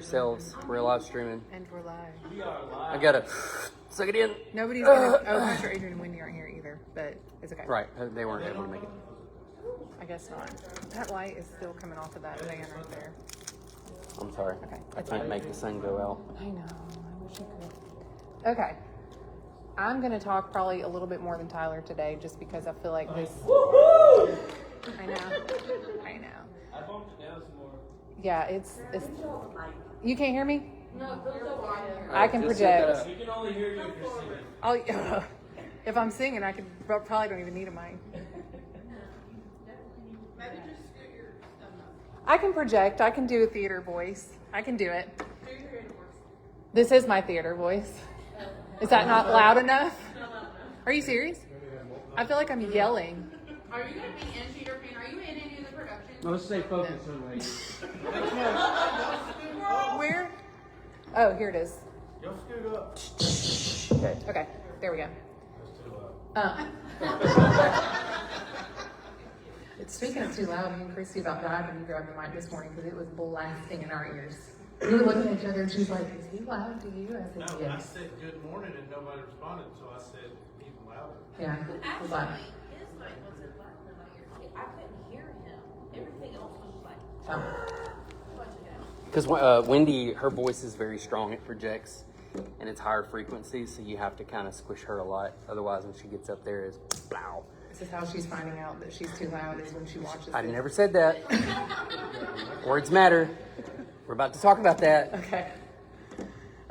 Yourselves, we're live streaming. And we're live. I gotta suck it in. Nobody's gonna. Pastor Adrian and Wendy aren't here either, but it's okay. Right, they weren't able to make it. I guess not. That light is still coming off of that van right there. I'm sorry. Okay, I can't make the sun go out. I know. I wish I could. Okay. I'm gonna talk probably a little bit more than Tyler today, just because I feel like this. I know. I know. I bumped it down some more. Yeah, it's. You can't hear me? No, go so wide. I can project. We can only hear you if you're singing. I'll, if I'm singing, I could probably don't even need a mic. Maybe just scoot your stuff up. I can project. I can do a theater voice. I can do it. Do your theater voice. This is my theater voice. Is that not loud enough? Not loud enough. Are you serious? I feel like I'm yelling. Are you going to be in Peter Pan? Are you in any of the productions? Let's stay focused on ladies. Where? Oh, here it is. Y'all scoot up. Okay. Okay, there we go. That's too loud. Speaking of too loud, me and Christy about died when you grabbed the mic this morning because it was blasting in our ears. We were looking at each other and she was like, "Is he loud to you?" I said, No, I "Yes." said good morning and nobody responded, so I said even louder. Yeah, it was loud. His mic wasn't loud in my ears. I couldn't hear him. Everything else was like, Oh. Because Wendy, her voice is very strong. It projects, and it's higher frequencies, so you have to kind of squish her a lot. Otherwise, when she gets up there, it's blow. This is how she's finding out that she's too loud is when she watches I it. never said that. Words matter. We're about to talk about that. Okay.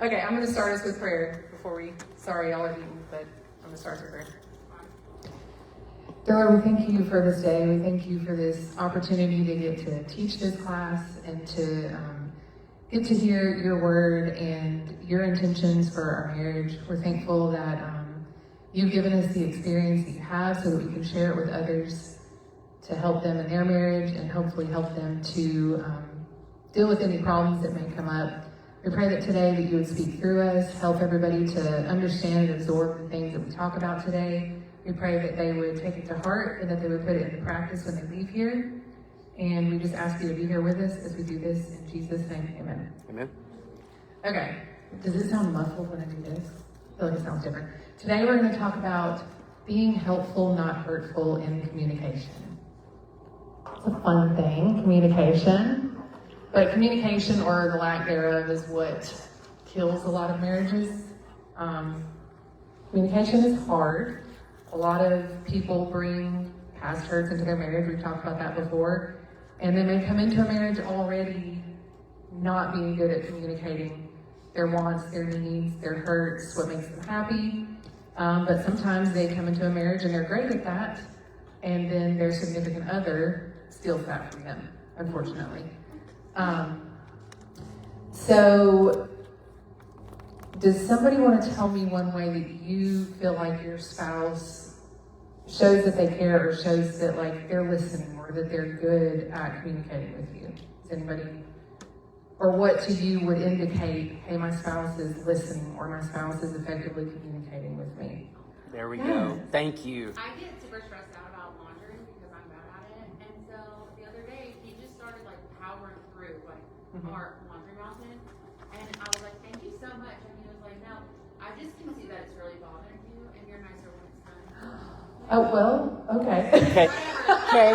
Okay, I'm going to start us with prayer before we, sorry y'all are eating, but I'm going to start with prayer. Dear Lord, we thank you for this day. We thank you for this opportunity to get to teach this class and to get to hear your word and your intentions for our marriage. We're thankful that you've given us the experience that you have so that we can share it with others to help them in their marriage and hopefully help them to deal with any problems that may come up. We pray that today that you would speak through us, help everybody to understand and absorb the things that we talk about today. We pray that they would take it to heart and that they would put it into practice when they leave here. And we just ask you to be here with us as we do this. In Jesus' name, amen. Amen. Okay. Does it sound muffled when I do this? I feel like it sounds different. Today we're going to talk about being helpful, not hurtful in communication. It's a fun thing, communication. But communication, or the lack thereof, is what kills a lot of marriages. Communication is hard. A lot of people bring past hurts into their marriage. We've talked about that before. And they may come into a marriage already not being good at communicating their wants, their needs, their hurts, what makes them happy. But sometimes they come into a marriage and they're great at that, and then their significant other steals that from them, unfortunately. So does somebody want to tell me one way that you feel like your spouse shows that they care, or shows that like they're listening, or that they're good at communicating with you? Does anybody, or what to you would indicate, hey, my spouse is listening, or my spouse is effectively communicating with me? There we go. Thank you. I get super stressed out about laundry because I'm bad at it. And so the other day, he just started like powering through like our laundry mountain. And I was like, thank you so much. And he was like, no, I just can see that it's really bothering you and you're nicer when it's done. Oh, well, okay. Okay. Okay.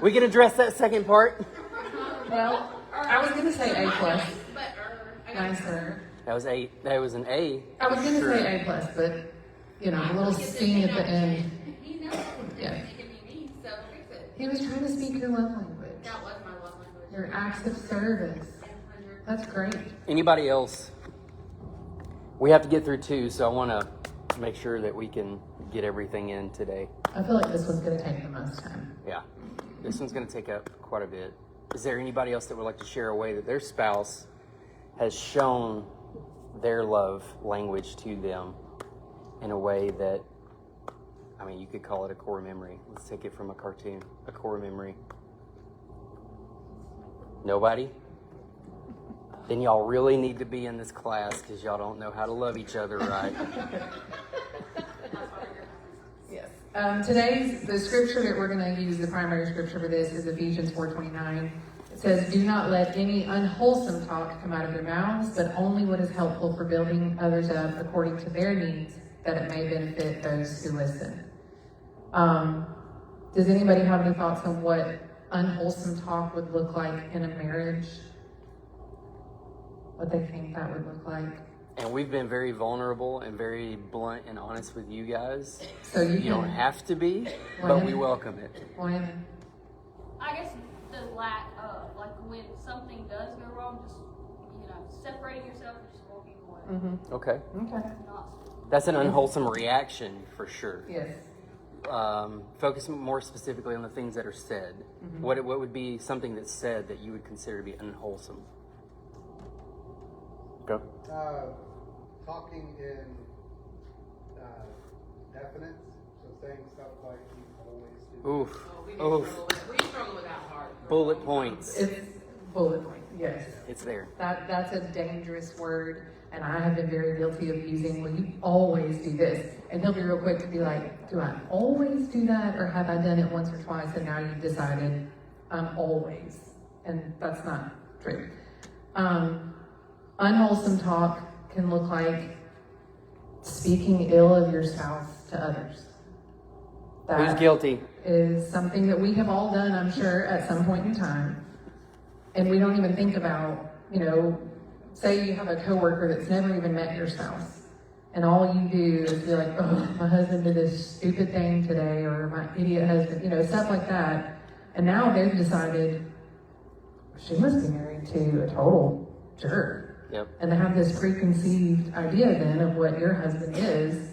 We can address that second part. Well, I was going to say A+. But, Nicer. That was an A. I was going to say A+, but, you know, a little sting at the end. He knows Yeah. that he can be mean, so fix it. He was trying to speak your love language. That was my love language. Your acts of service. 100. That's great. Anybody else? We have to get through 2, so I want to make sure that we can get everything in today. I feel like this one's going to take the most time. Yeah. This one's going to take up quite a bit. Is there anybody else that would like to share a way that their spouse has shown their love language to them in a way that, I mean, you could call it a core memory. Let's take it from a cartoon. A core memory. Nobody? Then y'all really need to be in this class because y'all don't know how to love each other right. Yes. The scripture that we're going to use, the primary scripture for this, is Ephesians 4:29. It says, do not let any unwholesome talk come out of your mouths, but only what is helpful for building others up according to their needs, that it may benefit those who listen. Does anybody have any thoughts on what unwholesome talk would look like in a marriage? What they think that would look like? And we've been very vulnerable and very blunt and honest with you guys. So you don't can- have to be, but we welcome it. When, I guess the lack of, like when something does go wrong, just, separating yourself and just walking away. Okay. okay, Not That's an unwholesome reaction for sure. yes. Focus more specifically on the things that are said. What would be something that's said that you would consider to be unwholesome? Go. Talking in definites, so saying stuff like you always do. Oof. We struggle with that hard. Bullet points. It's bullet point, yes. It's there. That's a dangerous word, and I have been very guilty of using, well, you always do this. And he'll be real quick to be like, do I always do that, or have I done it once or twice, and now you've decided I'm always. And that's not true. Unwholesome talk can look like speaking ill of your spouse to others. Who's guilty? Is something that we have all done, I'm sure, at some point in time. And we don't even think about, say you have a coworker that's never even met your spouse. And all you do is be like, oh, my husband did this stupid thing today, or my idiot husband, stuff like that. And now they've decided she must be married to a total jerk. Yep. And they have this preconceived idea then of what your husband is.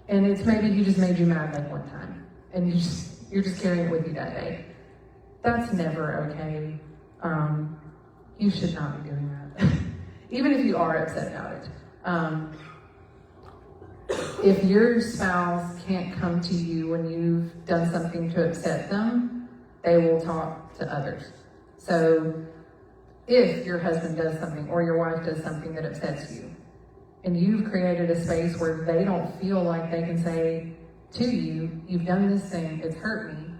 And it's maybe he just made you mad like one time. And you're just carrying it with you that day. That's never okay. You should not be doing that. Even if you are upset about it. If your spouse can't come to you when you've done something to upset them, they will talk to others. So if your husband does something or your wife does something that upsets you, and you've created a space where they don't feel like they can say to you, you've done this thing, it's hurt me,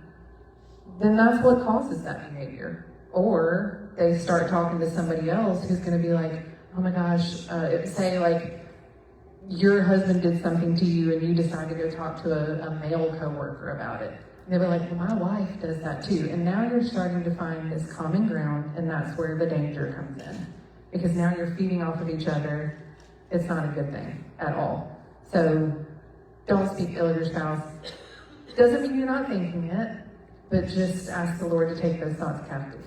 then that's what causes that behavior. Or they start talking to somebody else who's going to be like, oh my gosh, say like your husband did something to you and you decide to go talk to a male coworker about it. And they'll be like, well, my wife does that too. And now you're starting to find this common ground, and that's where the danger comes in. Because now you're feeding off of each other. It's not a good thing at all. So don't speak ill of your spouse. Doesn't mean you're not thinking it, but just ask the Lord to take those thoughts captive.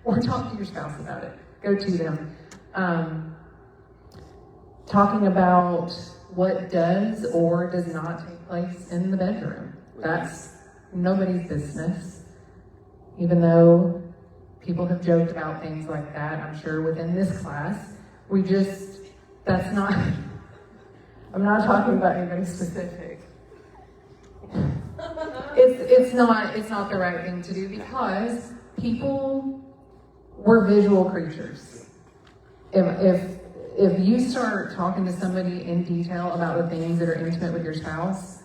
Or talk to your spouse about it. Go to them. Talking about what does or does not take place in the bedroom. That's nobody's business. Even though people have joked about things like that, I'm sure within this class, that's not, I'm not talking about anybody specific. It's not the right thing to do, because we're visual creatures. If you start talking to somebody in detail about the things that are intimate with your spouse,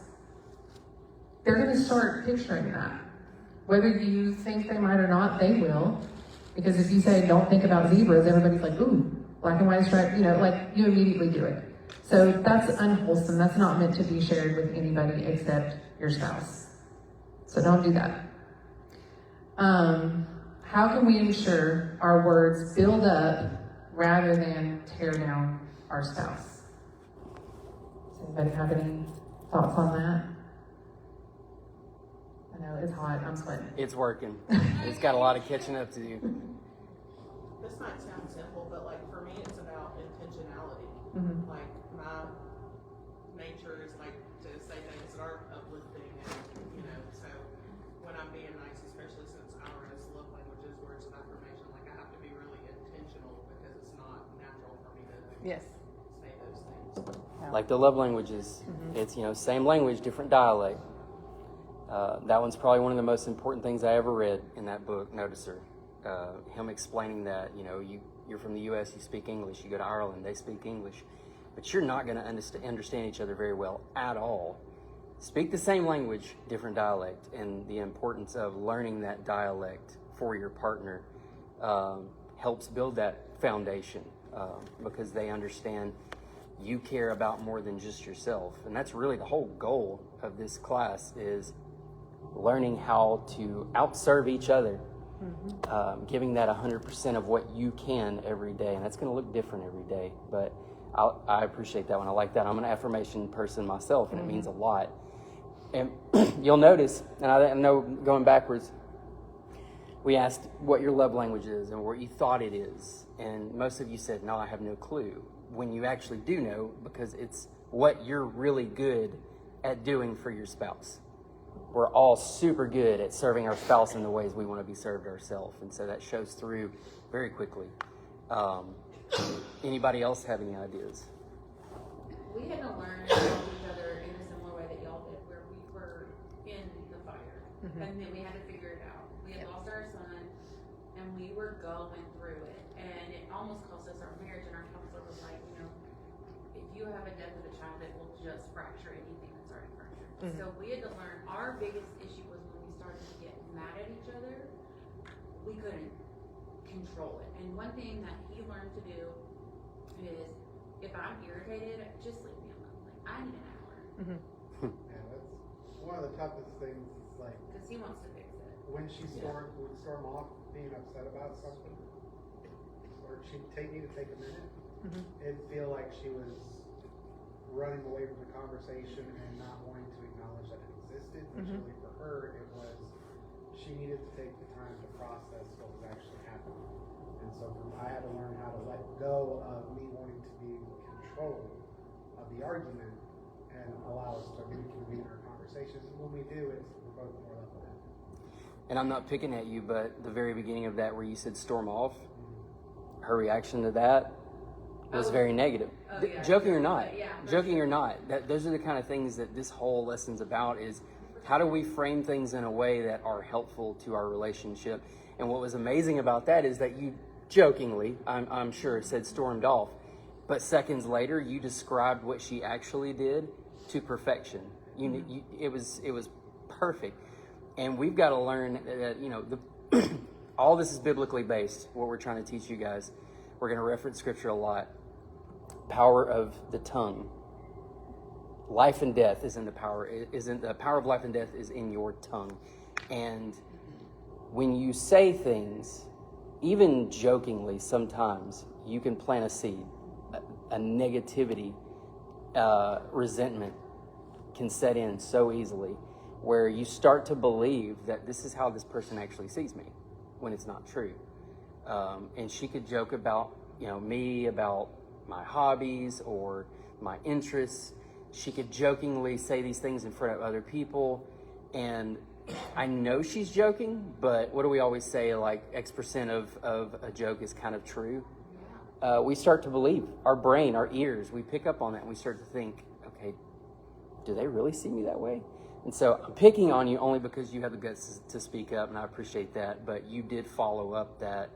they're going to start picturing that. Whether you think they might or not, they will. Because if you say, don't think about zebras, everybody's like, ooh, black and white stripe, you immediately do it. So that's unwholesome. That's not meant to be shared with anybody except your spouse. So don't do that. How can we ensure our words build up rather than tear down our spouse? Does anybody have any thoughts on that? I know it's hot. I'm sweating. It's working. It's got a lot of catching up to do. This might sound simple, but like for me, it's about intentionality. Mm-hmm. Like my nature is like to say things that are uplifting, and so when I'm being nice, especially since ours love languages, words of affirmation, like I have to be really intentional because it's not natural for me to Yes. say those things. Like the love languages. It's, same language, different dialect. That one's probably one of the most important things I ever read in that book, Noticer. Him explaining that, you're from the U.S., you speak English. You go to Ireland, they speak English. But you're not going to understand each other very well at all. Speak the same language, different dialect, and the importance of learning that dialect for your partner helps build that foundation because they understand you care about more than just yourself. And that's really the whole goal of this class, is learning how to outserve each other, giving that 100% of what you can every day. And that's going to look different every day. But I appreciate that one. I like that. I'm an affirmation person myself, and it means a lot. And you'll notice, and I know going backwards, we asked what your love language is and what you thought it is. And most of you said, no, I have no clue. When you actually do know, because it's what you're really good at doing for your spouse. We're all super good at serving our spouse in the ways we want to be served ourselves. And so that shows through very quickly. Anybody else have any ideas? We had to learn to love each other in a similar way that y'all did, where we were in the fire. And then we had to figure it out. We had lost our son, and we were going through it. And it almost cost us our marriage, and our counselor was like, if you have a death of a child, it will just fracture anything that's already fractured. So we had to learn. Our biggest issue was when we started to get mad at each other, we couldn't control it. And one thing that he learned to do is, if I'm irritated, just leave me alone. Like, I need an hour. Yeah, that's one of the toughest things. Is like Because he wants to fix it. when she would storm off being upset about something, or she'd take a minute, it'd feel like she was running away from the conversation and not wanting to acknowledge that it existed. Which really for her, it was she needed to take the time to process what was actually happening. And so I had to learn how to let go of me wanting to be in control of the argument and allow us to reconvene our conversations. And when we do, we're both more level-headed. And I'm not picking at you, but the very beginning of that where you said storm off, her reaction to that was very negative. Joking or not, those are the kind of things that this whole lesson's about, is how do we frame things in a way that are helpful to our relationship. And what was amazing about that is that you jokingly, I'm sure, said stormed off, but seconds later you described what she actually did to perfection. It was perfect. And we've got to learn that all this is biblically based. What we're trying to teach you guys, we're going to reference scripture a lot. Power of the tongue. Life and death is in the power. The power of life and death is in your tongue. And when you say things, even jokingly, sometimes you can plant a seed, a negativity, resentment can set in so easily, where you start to believe that this is how this person actually sees me, when it's not true. And she could joke about, me, about my hobbies or my interests. She could jokingly say these things in front of other people, and I know she's joking, but what do we always say? Like X% of a joke is kind of true. We start to believe, our brain, our ears, we pick up on that, and we start to think, okay, do they really see me that way? And so I'm picking on you only because you have the guts to speak up, and I appreciate that. But you did follow up that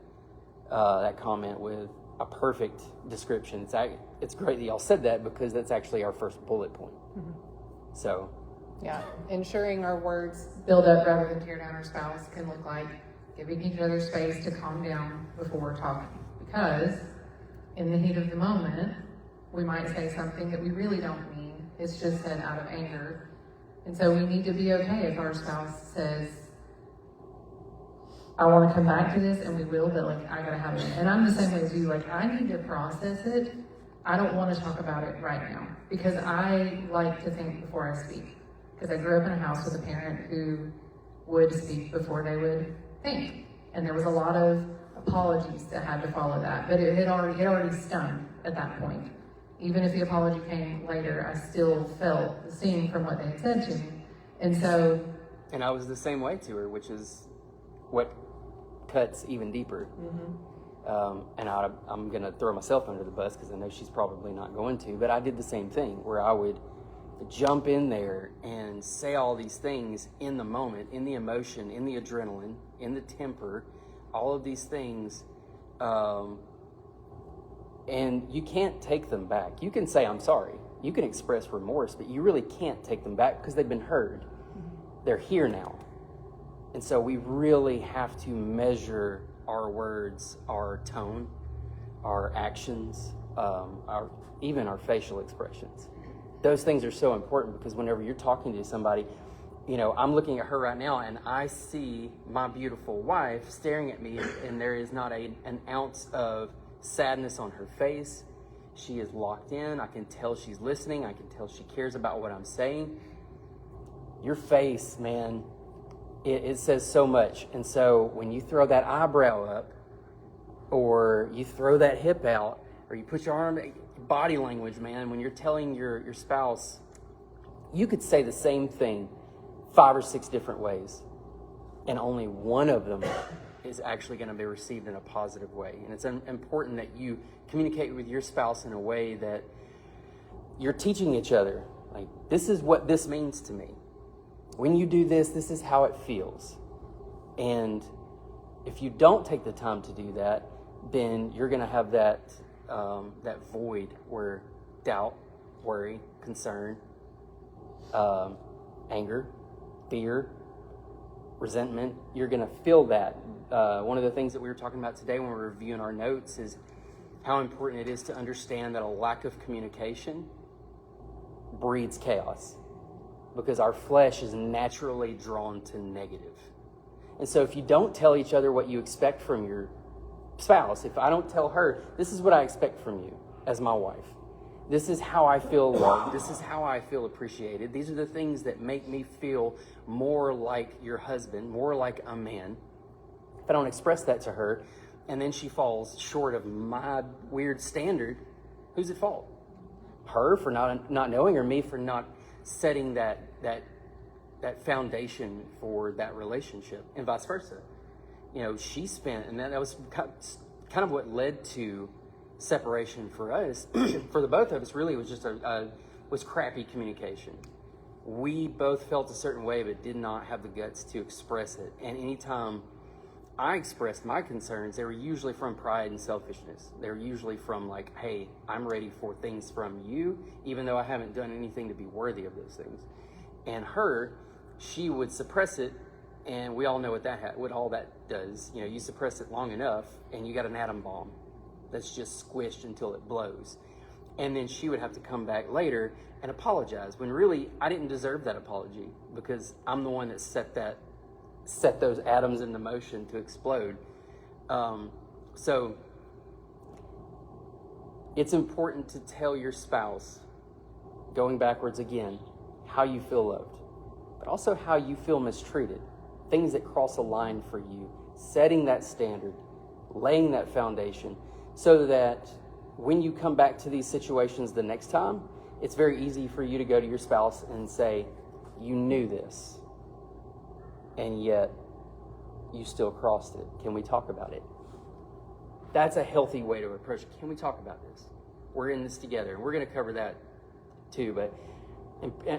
comment with a perfect description. It's great that y'all said that, because that's actually our first bullet point. So, Yeah, ensuring our words build up rather than tear down our spouse can look like giving each other space to calm down before we're talking. Because in the heat of the moment, we might say something that we really don't mean. It's just said out of anger. And so we need to be okay if our spouse says, I want to come back to this, and we will, but I gotta have it. And I'm the same way as you, I need to process it. I don't want to talk about it right now, because I like to think before I speak. Because I grew up in a house with a parent who would speak before they would think. And there was a lot of apologies that had to follow that, but it had already stung at that point. Even if the apology came later, I still felt the sting from what they had said to me. And I was the same way to her, which is what cuts even deeper. And I'm going to throw myself under the bus, because I know she's probably not going to, but I did the same thing, where I would jump in there and say all these things in the moment, in the emotion, in the adrenaline, in the temper, all of these things. And you can't take them back. You can say, I'm sorry. You can express remorse, but you really can't take them back, because they've been heard. They're here now. And so we really have to measure our words, our tone, our actions, even our facial expressions. Those things are so important because whenever you're talking to somebody, I'm looking at her right now and I see my beautiful wife staring at me, and there is not an ounce of sadness on her face. She is locked in. I can tell she's listening. I can tell she cares about what I'm saying. Your face, man, it says so much. And so when you throw that eyebrow up, or you throw that hip out, or you put your arm, body language, man, when you're telling your spouse, you could say the same thing 5 or 6 different ways, and only one of them is actually going to be received in a positive way. And it's important that you communicate with your spouse in a way that you're teaching each other, like, this is what this means to me. When you do this, this is how it feels. And if you don't take the time to do that, then you're going to have that void where doubt, worry, concern, anger, fear, resentment, you're going to feel that. One of the things that we were talking about today when we were reviewing our notes is how important it is to understand that a lack of communication breeds chaos, because our flesh is naturally drawn to negative. And so if you don't tell each other what you expect from your spouse, if I don't tell her, this is what I expect from you as my wife, this is how I feel loved, this is how I feel appreciated, these are the things that make me feel more like your husband, more like a man. If I don't express that to her, and then she falls short of my weird standard, who's at fault? Her for not knowing, or me for not setting that foundation for that relationship, and vice versa. She spent, and that was kind of what led to separation for us, for the both of us. Really, it was just was crappy communication. We both felt a certain way, but did not have the guts to express it. And anytime I expressed my concerns, they were usually from pride and selfishness. They were usually from like, hey, I'm ready for things from you, even though I haven't done anything to be worthy of those things. And she would suppress it, and we all know what all that does. You suppress it long enough, and you got an atom bomb that's just squished until it blows. And then she would have to come back later and apologize, when really I didn't deserve that apology, because I'm the one that set those atoms into motion to explode. So it's important to tell your spouse, going backwards again, how you feel loved, but also how you feel mistreated, things that cross a line for you, setting that standard, laying that foundation, so that when you come back to these situations the next time, it's very easy for you to go to your spouse and say, you knew this, and yet you still crossed it. Can we talk about it? That's a healthy way to approach it. Can we talk about this? We're in this together, and we're going to cover that too, but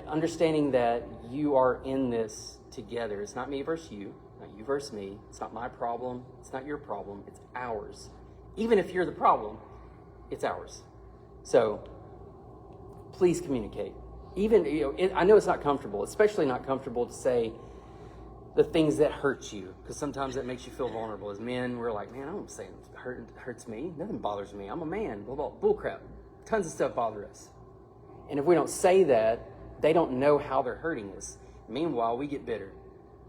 understanding that you are in this together. It's not me versus you, not you versus me. It's not my problem. It's not your problem. It's ours. Even if you're the problem, it's ours. So please communicate. Even, I know it's not comfortable, especially not comfortable to say the things that hurt you, because sometimes that makes you feel vulnerable. As men, we're like, man, I don't say it hurts me. Nothing bothers me. I'm a man. Blah, blah, bull crap. Tons of stuff bother us. And if we don't say that, they don't know how they're hurting us. Meanwhile, we get bitter.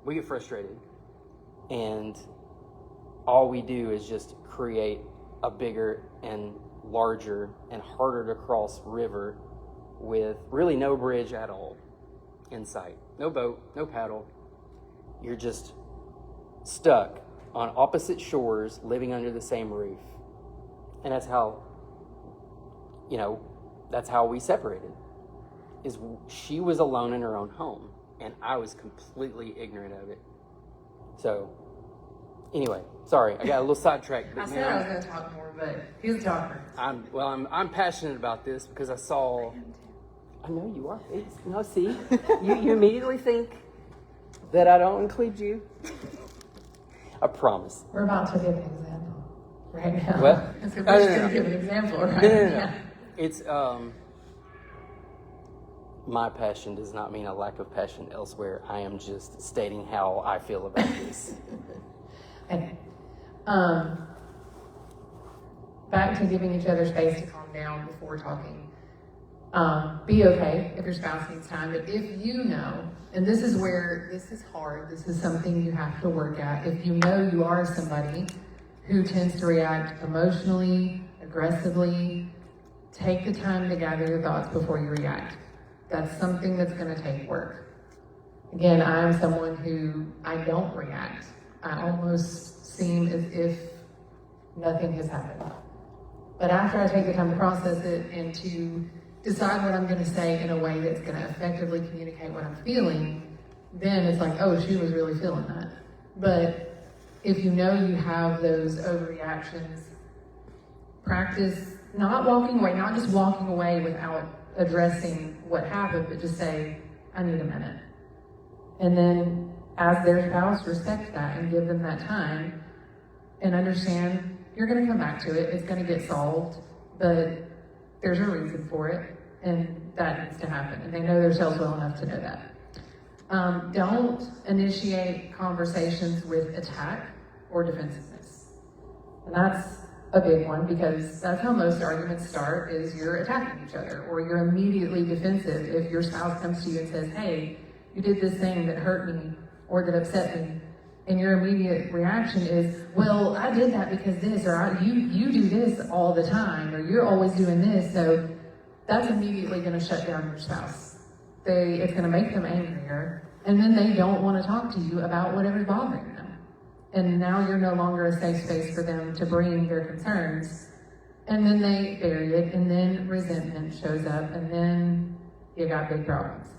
We get frustrated. And all we do is just create a bigger and larger and harder to cross river with really no bridge at all in sight. No boat, no paddle. You're just stuck on opposite shores living under the same roof. And that's how we separated. Is she was alone in her own home, and I was completely ignorant of it. So, anyway, sorry, I got a little sidetracked. I said I was going to talk more, but he's a talker. I'm passionate about this because I know you are. See, you immediately think that I don't include you. I promise. We're about to give an example right now. What? So we're just going to give an example right No. now. It's my passion does not mean a lack of passion elsewhere. I am just stating how I feel about this. Okay. Back to giving each other space to calm down before talking. Be okay if your spouse needs time, but if you know, and this is where this is hard, this is something you have to work at. If you know you are somebody who tends to react emotionally, aggressively, take the time to gather your thoughts before you react. That's something that's going to take work. Again, I am someone who I don't react. I almost seem as if nothing has happened. But after I take the time to process it and to decide what I'm going to say in a way that's going to effectively communicate what I'm feeling, then it's like, oh, she was really feeling that. But if you know you have those overreactions, practice not walking away, not just walking away without addressing what happened, but just say, I need a minute. And then as their spouse, respect that and give them that time and understand you're going to come back to it. It's going to get solved, but there's a reason for it, and that needs to happen. And they know themselves well enough to know that. Don't initiate conversations with attack or defensiveness. And that's a big one because that's how most arguments start, is you're attacking each other or you're immediately defensive if your spouse comes to you and says, hey, you did this thing that hurt me or that upset me. And your immediate reaction is, well, I did that because this, or you do this all the time, or you're always doing this. So that's immediately going to shut down your spouse. It's going to make them angrier, and then they don't want to talk to you about whatever's bothering them. And now you're no longer a safe space for them to bring their concerns. And then they bury it, and then resentment shows up, and then you got big problems.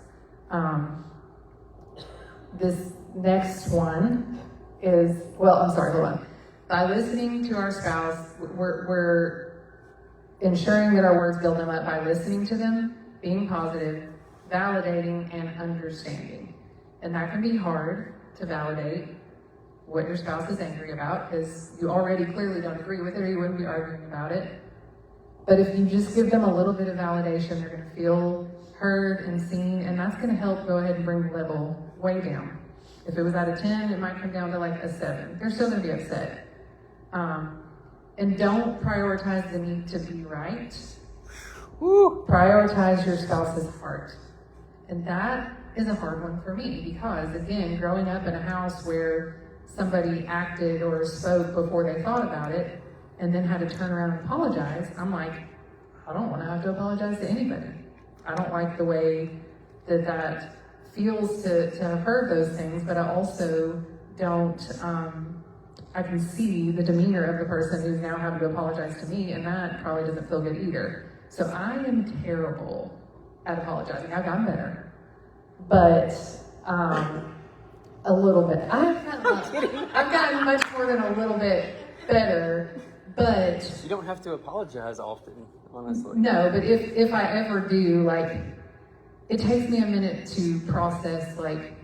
This next one is, hold on. By listening to our spouse, we're ensuring that our words build them up by listening to them, being positive, validating, and understanding. And that can be hard to validate what your spouse is angry about, because you already clearly don't agree with it or you wouldn't be arguing about it. But if you just give them a little bit of validation, they're going to feel heard and seen, and that's going to help go ahead and bring the level way down. If it was at a 10, it might come down to like a 7. They're still going to be upset. And don't prioritize the need to be right. Prioritize your spouse's heart. And that is a hard one for me because, again, growing up in a house where somebody acted or spoke before they thought about it and then had to turn around and apologize, I'm like, I don't want to have to apologize to anybody. I don't like the way that feels to have heard those things, but I also don't, I can see the demeanor of the person who's now having to apologize to me, and that probably doesn't feel good either. So I am terrible at apologizing. I've gotten better, but a little bit. I've gotten much more than a little bit better, but You don't have to apologize often, honestly. no, but if I ever do, like, it takes me a minute to process, like,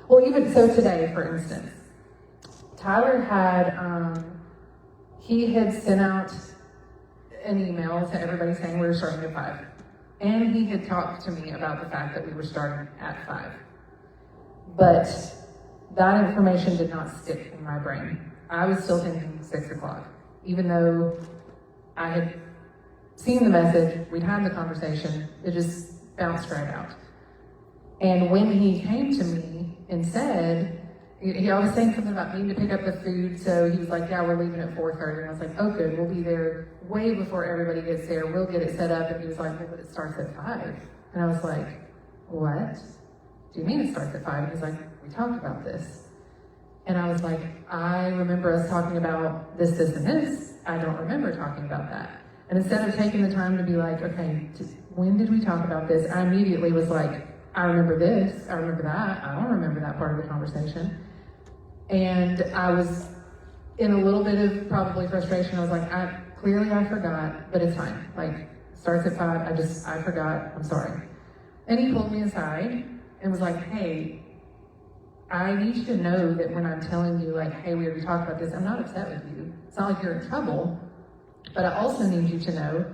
well, even so today, for instance, Tyler had, he had sent out an email to everybody saying we were starting at 5. And he had talked to me about the fact that we were starting at 5. But that information did not stick in my brain. I was still thinking 6 o'clock, even though I had seen the message, we'd had the conversation, it just bounced right out. And when he came to me and said, he always saying something about needing to pick up the food, so he was like, yeah, we're leaving at 4:30. And I was like, oh good, we'll be there way before everybody gets there, we'll get it set up. And he was like, well, but it starts at 5. And I was like, what? Do you mean it starts at 5? And he's like, we talked about this. And I was like, I remember us talking about this, this, and this. I don't remember talking about that. And instead of taking the time to be like, okay, when did we talk about this? I immediately was like, I remember this, I remember that, I don't remember that part of the conversation. And I was in a little bit of probably frustration. I was like, clearly I forgot, but it's fine. Like, starts at 5, I forgot, I'm sorry. And he pulled me aside and was like, hey, I need you to know that when I'm telling you, like, hey, we already talked about this, I'm not upset with you. It's not like you're in trouble, but I also need you to know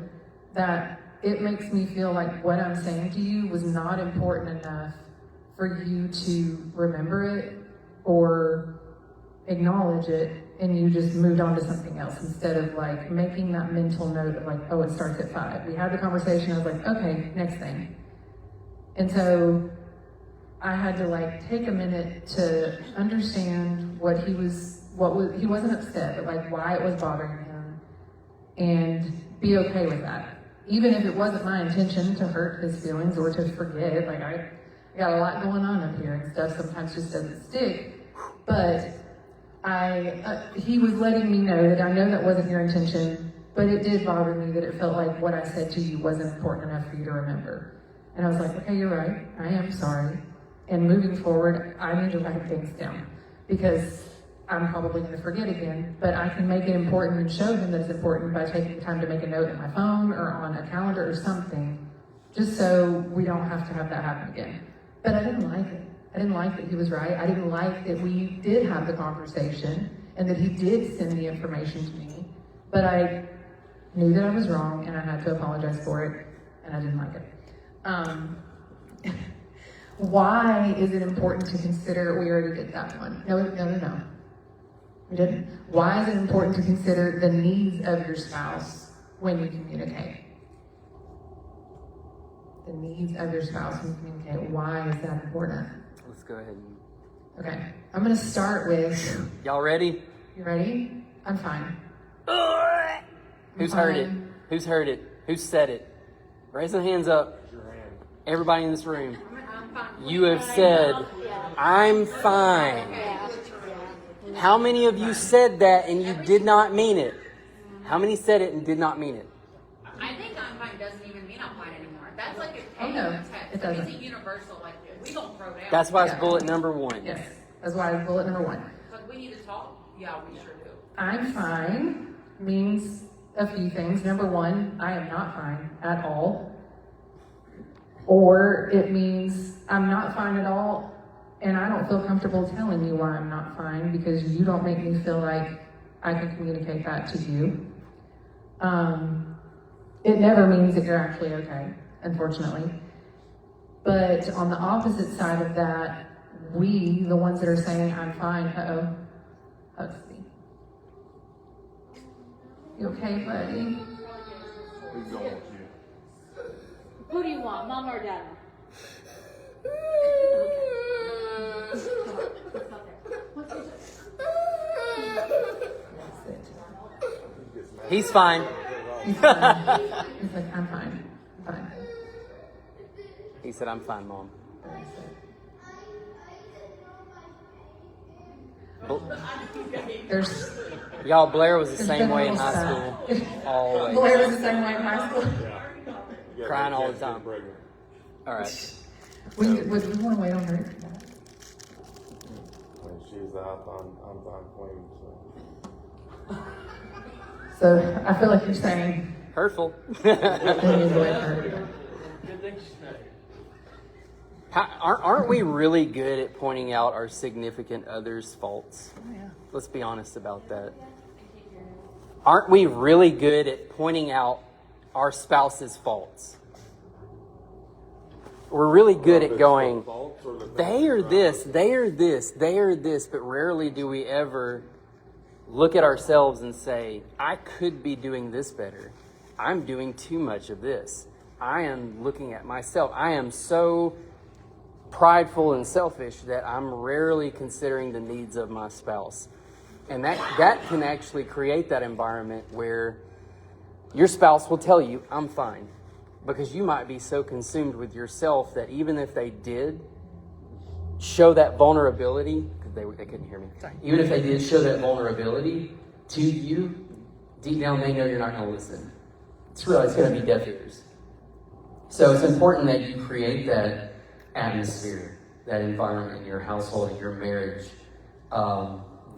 that it makes me feel like what I'm saying to you was not important enough for you to remember it or acknowledge it and you just moved on to something else instead of like making that mental note of like, oh, it starts at 5. We had the conversation, I was like, okay, next thing. And so I had to like take a minute to understand he wasn't upset, but like why it was bothering him, and be okay with that. Even if it wasn't my intention to hurt his feelings or to forget, like I got a lot going on up here and stuff sometimes just doesn't stick, but he was letting me know that I know that wasn't your intention, but it did bother me that it felt like what I said to you wasn't important enough for you to remember. And I was like, okay, you're right, I am sorry. And moving forward, I need to write things down because I'm probably going to forget again, but I can make it important and show him that it's important by taking the time to make a note in my phone or on a calendar or something, just so we don't have to have that happen again. But I didn't like it. I didn't like that he was right. I didn't like that we did have the conversation and that he did send the information to me, but I knew that I was wrong and I had to apologize for it, and I didn't like it. Why is it important to consider, we already did that one. No. We didn't. Why is it important to consider the needs of your spouse when you communicate? The needs of your spouse when you communicate. Why is that important? Let's go ahead and... Okay, I'm gonna start with... Y'all ready? You ready? I'm fine. Who's heard it? Who's heard it? Who said it? Raise their hands up. Everybody in this room. You have said, I'm fine. How many of you said that and you did not mean it? How many said it and did not mean it? I think I'm fine doesn't even mean I'm fine anymore. That's like a no, text. it doesn't. It's a universal, like, we don't throw down. That's why it's Yeah. bullet number 1. Yes, that's why it's bullet number 1. It's like, we need to talk. Yeah, we sure do. I'm fine means a few things. Number 1, I am not fine at all. Or it means I'm not fine at all, and I don't feel comfortable telling you why I'm not fine because you don't make me feel like I can communicate that to you. It never means that you're actually okay, unfortunately. But on the opposite side of that, we, the ones that are saying I'm fine, Huxley. You okay, buddy? Who's going with you? Who do you want, Mama or Dada? He's fine. He's fine. He's like, I'm fine. I'm fine. He said, I'm fine, Mom. There's Y'all, Blair was the There's same been a way in little high sad. school. Always. Blair was the same way in high school. Yeah. Crying all the time. All right. We want to wait on her. When she's out, I'm fine queen, so. So I feel like you're saying Hurtful. we need to wait for her. Aren't we really good at pointing out our significant other's faults? Let's be honest about that. Aren't we really good at pointing out our spouse's faults? We're really good at going, they are this, they are this, they are this, but rarely do we ever look at ourselves and say, I could be doing this better. I'm doing too much of this. I am looking at myself. I am so prideful and selfish that I'm rarely considering the needs of my spouse. And that can actually create that environment where your spouse will tell you, I'm fine. Because you might be so consumed with yourself that even if they did show that vulnerability, because they couldn't hear me. Even if they did show that vulnerability to you, deep down they know you're not going to listen. It's going to be deaf ears. So it's important that you create that atmosphere, that environment in your household, in your marriage,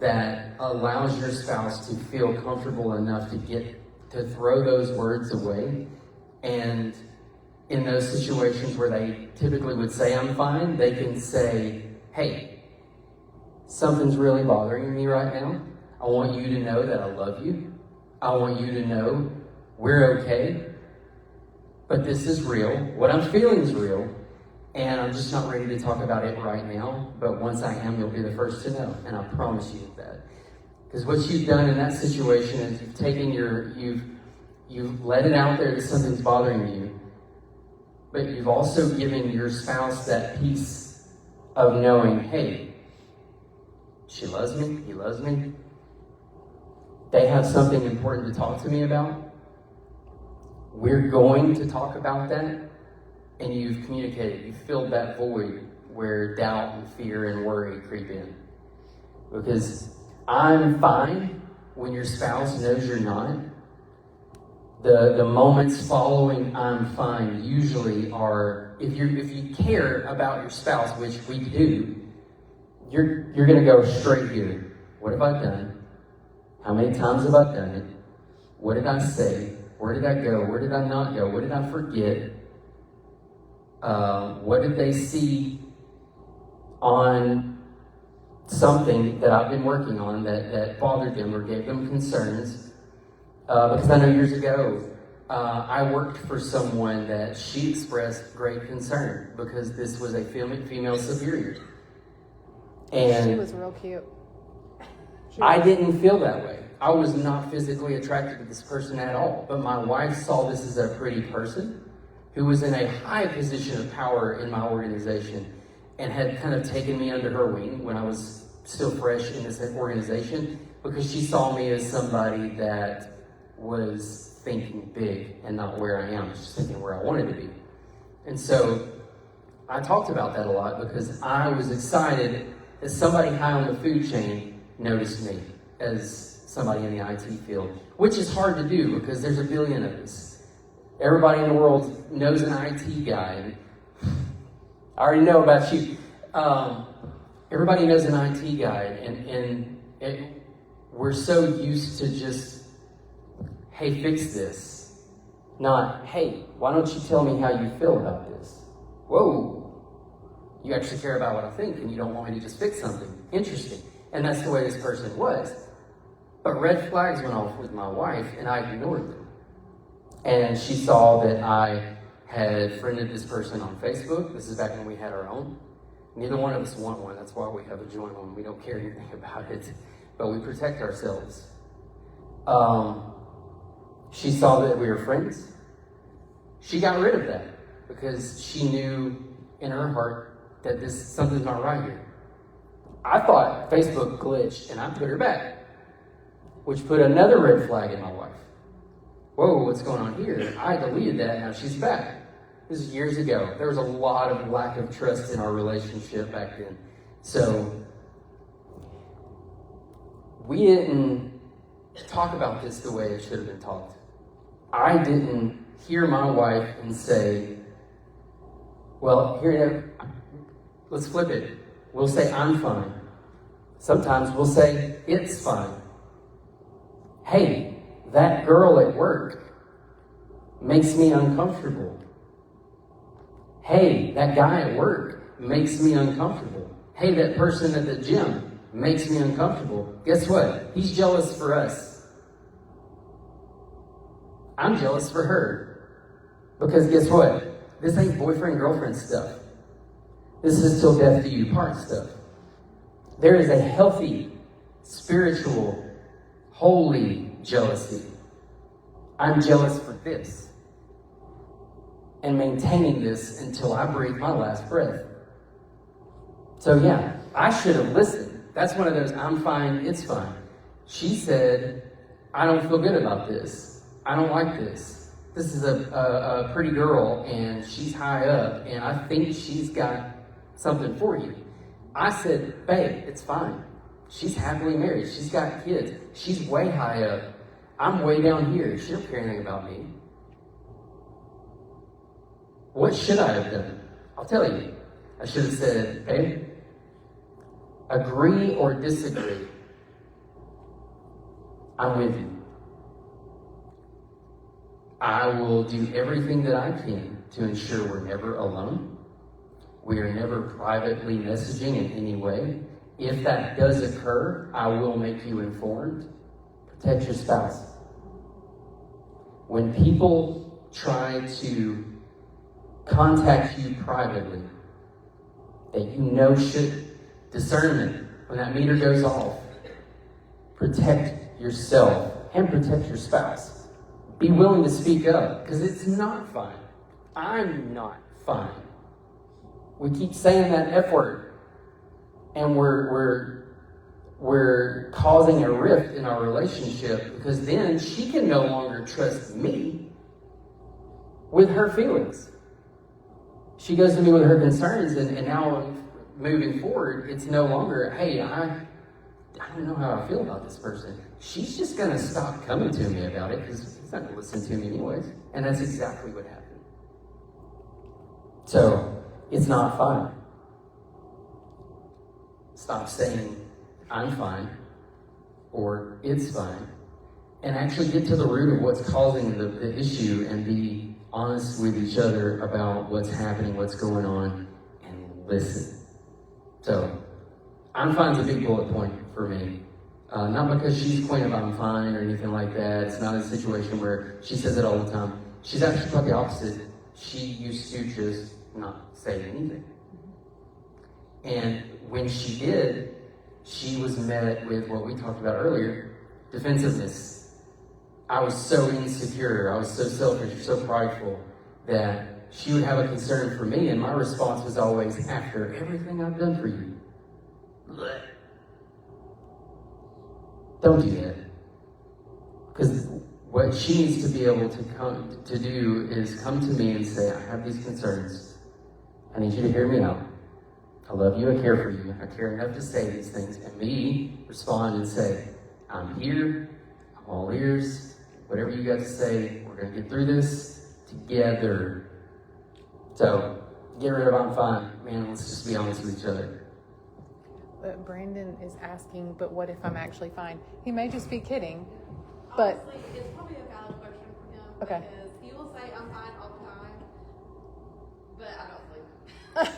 that allows your spouse to feel comfortable enough to throw those words away. And in those situations where they typically would say, I'm fine, they can say, hey, something's really bothering me right now. I want you to know that I love you. I want you to know we're okay. But this is real. What I'm feeling is real. And I'm just not ready to talk about it right now. But once I am, you'll be the first to know. And I promise you that. Because what you've done in that situation is you've taken you've let it out there that something's bothering you, but you've also given your spouse that peace of knowing, hey, she loves me, he loves me. They have something important to talk to me about. We're going to talk about that. And you've communicated, you've filled that void where doubt and fear and worry creep in. Because I'm fine when your spouse knows you're not. The moments following I'm fine usually are, if you care about your spouse, which we do, you're gonna go straight here. What have I done? How many times have I done it? What did I say? Where did I go? Where did I not go? What did I forget? What did they see on something that I've been working on that bothered them or gave them concerns? Because I know years ago, I worked for someone that she expressed great concern because this was a female superior. And She was real cute. I didn't feel that way. I was not physically attracted to this person at all. But my wife saw this as a pretty person who was in a high position of power in my organization and had kind of taken me under her wing when I was still fresh in this organization because she saw me as somebody that was thinking big and not where I am, just thinking where I wanted to be. And so I talked about that a lot because I was excited that somebody high on the food chain noticed me as somebody in the IT field, which is hard to do because there's a billion of us. Everybody in the world knows an IT guy. I already know about you. Everybody knows an IT guy, and we're so used to just, hey, fix this. Not, hey, why don't you tell me how you feel about this? Whoa, you actually care about what I think, and you don't want me to just fix something. Interesting. And that's the way this person was. But red flags went off with my wife, and I ignored them. And she saw that I had friended this person on Facebook. This is back when we had our own. Neither one of us want one. That's why we have a joint one. We don't care anything about it, but we protect ourselves. She saw that we were friends. She got rid of that because she knew in her heart that something's not right here. I thought Facebook glitched and I put her back, which put another red flag in my wife. Whoa, what's going on here? I deleted that, now she's back. This is years ago. There was a lot of lack of trust in our relationship back then. So, we didn't talk about this the way it should have been talked. I didn't hear my wife and say, well, let's flip it. We'll say, I'm fine. Sometimes we'll say, it's fine. Hey, that girl at work makes me uncomfortable. Hey, that guy at work makes me uncomfortable. Hey, that person at the gym makes me uncomfortable. Guess what? He's jealous for us. I'm jealous for her. Because guess what? This ain't boyfriend-girlfriend stuff. This is till death do you part stuff. There is a healthy, spiritual, holy jealousy. I'm jealous for this. And maintaining this until I breathe my last breath. So yeah, I should have listened. That's one of those, I'm fine, it's fine. She said, I don't feel good about this. I don't like this. This is a pretty girl and she's high up and I think she's got something for you. I said, babe, it's fine. She's happily married. She's got kids. She's way high up. I'm way down here. She don't care anything about me. What should I have done? I'll tell you. I should have said, babe, agree or disagree. I'm with you. I will do everything that I can to ensure we're never alone. We are never privately messaging in any way. If that does occur, I will make you informed. Protect your spouse. When people try to contact you privately, that you know should, discernment, when that meter goes off, protect yourself and protect your spouse. Be willing to speak up, because it's not fine. I'm not fine. We keep saying that F word, and we're causing a rift in our relationship, because then she can no longer trust me with her feelings. She goes to me with her concerns, and now moving forward, it's no longer, hey, I don't know how I feel about this person. She's just going to stop coming to me about it, because he's not going to listen to me anyways. And that's exactly what happened. So, it's not fine. Stop saying, I'm fine, or it's fine, and actually get to the root of what's causing the issue, and be honest with each other about what's happening, what's going on, and listen. So, I'm fine's a big bullet point for me. Not because she's queen of I'm fine or anything like that. It's not a situation where she says it all the time. She's actually quite the opposite. She used to just not say anything. And when she did, she was met with what we talked about earlier, defensiveness. I was so insecure, I was so selfish, so prideful, that she would have a concern for me, and my response was always, after everything I've done for you, bleh. Don't do that. Because what she needs to be able to do is come to me and say, I have these concerns. I need you to hear me out. I love you, I care for you. I care enough to say these things. And me respond and say, I'm here, I'm all ears. Whatever you got to say, we're going to get through this together. So, get rid of I'm fine. Man, let's just be honest with each other. But Brandon is asking, but what if I'm actually fine? He may just be kidding, but... Honestly, it's probably a valid question for him. Okay. Because he will say, I'm fine all the time, but I don't believe him.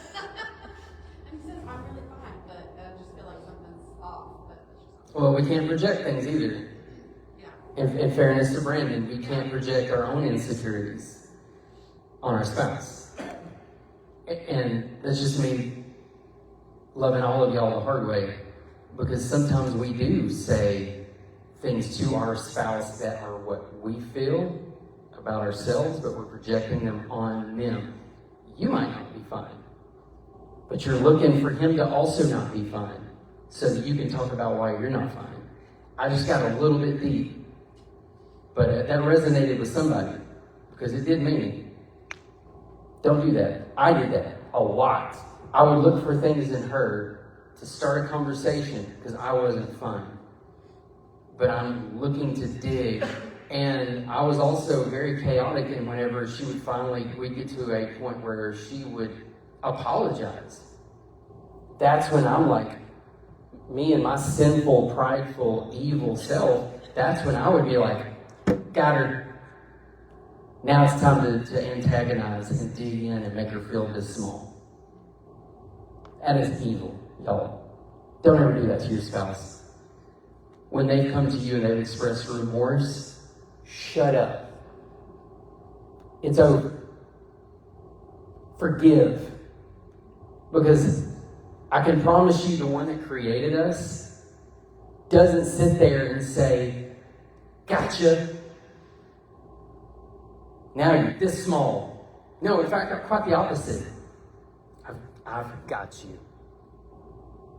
And he says, I'm really fine, but I just feel like something's off. But it's just Well, we can't project things either. yeah. In fairness to Brandon, we can't project our own insecurities on our spouse. And that's just me loving all of y'all the hard way, because sometimes we do say things to our spouse that are what we feel about ourselves, but we're projecting them on them. You might not be fine, but you're looking for him to also not be fine, so that you can talk about why you're not fine. I just got a little bit deep, but that resonated with somebody, because it did me. Don't do that. I did that a lot. I would look for things in her to start a conversation because I wasn't fine. But I'm looking to dig. And I was also very chaotic, and whenever she would we'd get to a point where she would apologize. That's when I'm like, me and my sinful, prideful, evil self, that's when I would be like, got her. Now it's time to antagonize and dig in and make her feel this small. That is evil, y'all. Don't ever do that to your spouse. When they come to you and they've expressed remorse, shut up. It's over. Forgive. Because I can promise you the one that created us doesn't sit there and say, gotcha. Now you're this small. No, in fact, quite the opposite. I've got you.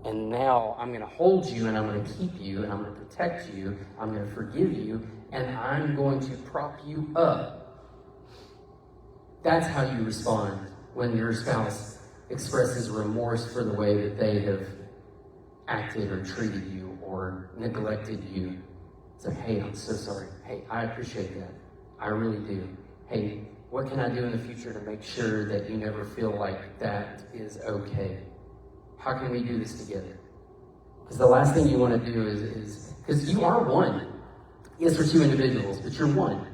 And now I'm going to hold you, and I'm going to keep you, and I'm going to protect you. I'm going to forgive you, and I'm going to prop you up. That's how you respond when your spouse expresses remorse for the way that they have acted or treated you or neglected you. It's like, hey, I'm so sorry. Hey, I appreciate that. I really do. Hey, what can I do in the future to make sure that you never feel like that is okay? How can we do this together? Because the last thing you want to do is because you are one. Yes, we're two individuals, but you're one.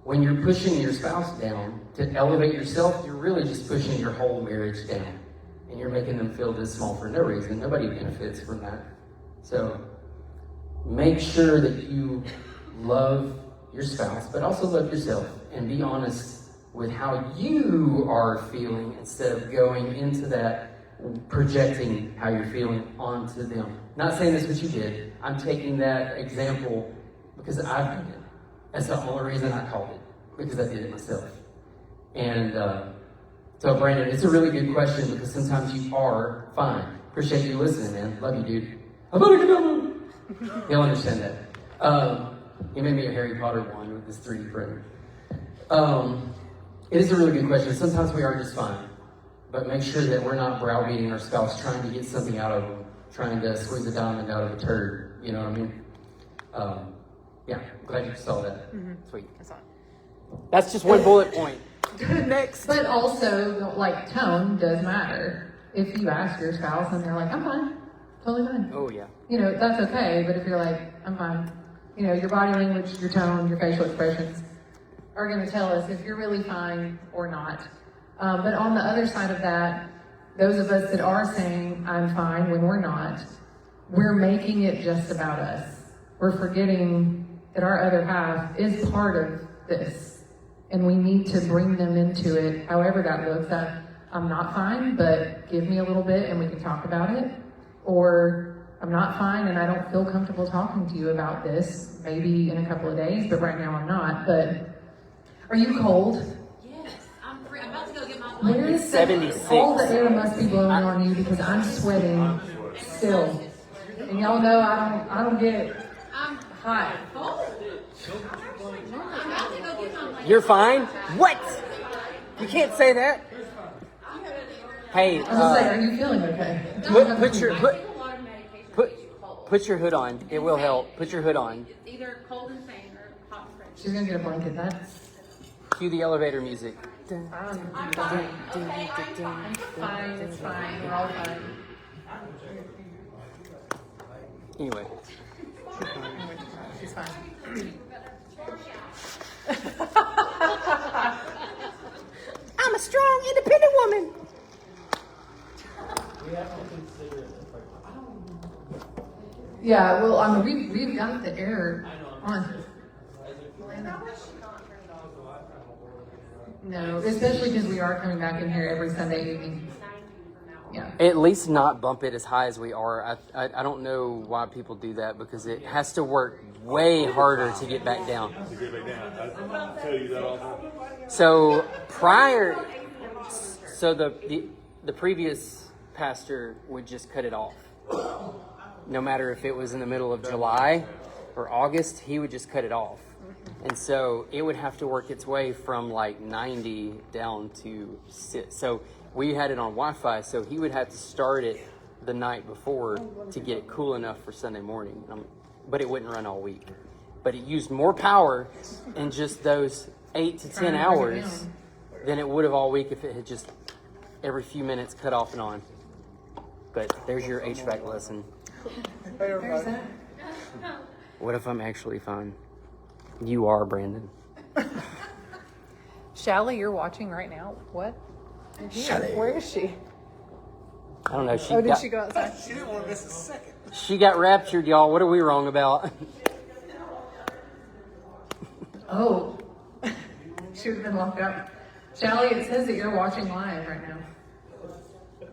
When you're pushing your spouse down to elevate yourself, you're really just pushing your whole marriage down. And you're making them feel this small for no reason. Nobody benefits from that. So make sure that you love your spouse, but also love yourself, and be honest with how you are feeling instead of going into that projecting how you're feeling onto them. Not saying that's what you did, I'm taking that example because I've done it. That's the only reason I called it, because I did it myself. And so, Brandon, it's a really good question because sometimes you are fine. Appreciate you listening, man. Love you, dude. He'll understand that. He made me a Harry Potter one with this 3D printer. It is a really good question. Sometimes we are just fine. But make sure that we're not browbeating our spouse, trying to get something out of them, trying to squeeze a diamond out of a turd. You know what I mean? Yeah, glad you saw that. Mm-hmm. Sweet. That's just one bullet point. Next. But also, like, tone does matter. If you ask your spouse and they're like, I'm fine, totally fine. Oh, yeah. You know, that's okay. But if you're like, I'm fine, you know, your body language, your tone, your facial expressions are going to tell us if you're really fine or not. But on the other side of that, those of us that are saying, I'm fine, when we're not, we're making it just about us. We're forgetting that our other half is part of this. And we need to bring them into it, however that looks. I'm not fine, but give me a little bit and we can talk about it. Or I'm not fine and I don't feel comfortable talking to you about this, maybe in a couple of days, but right now I'm not. But are you cold? Yes, I'm free. I'm about to go get my Where blanket. is 76. All the air must be blowing on you because I'm sweating still. And y'all know I don't get I'm hot. cold. I'm about to go get my blanket. You're fine? What? You can't say that. Hey, I was gonna say, are you feeling okay? put your I take a lot of medication to get you cold. put your hood on. It will help. Put your hood on. It's either cold and pain or hot and fresh. She's gonna get a blanket. That's Cue the elevator music. I'm I'm fine. Okay, I'm fine. fine. It's fine. We're all fine. Anyway, She's fine. I'm a strong, independent woman. Yeah. Well, I mean, we've got the air on. No, especially because we are coming back in here every Sunday evening. Yeah. At least not bump it as high as we are. I don't know why people do that because it has to work way harder to get back down. To get back down. I tell you that all the time. So the previous pastor would just cut it off. No matter if it was in the middle of July or August, he would just cut it off. And so it would have to work its way from like 90 down to 6. So we had it on Wi-Fi, so he would have to start it the night before to get it cool enough for Sunday morning. But it wouldn't run all week. But it used more power in just those 8 to 10 hours than it would have all week if it had just every few minutes cut off and on. But there's your HVAC lesson. There's that. What if I'm actually fine? You are, Brandon. Shally, you're watching right now. What? Shally. Where is she? I don't know. Did she go outside? She didn't want to miss a second. She got raptured, y'all. What are we wrong about? Oh, she would have been locked up. Shally, it says that you're watching live right now.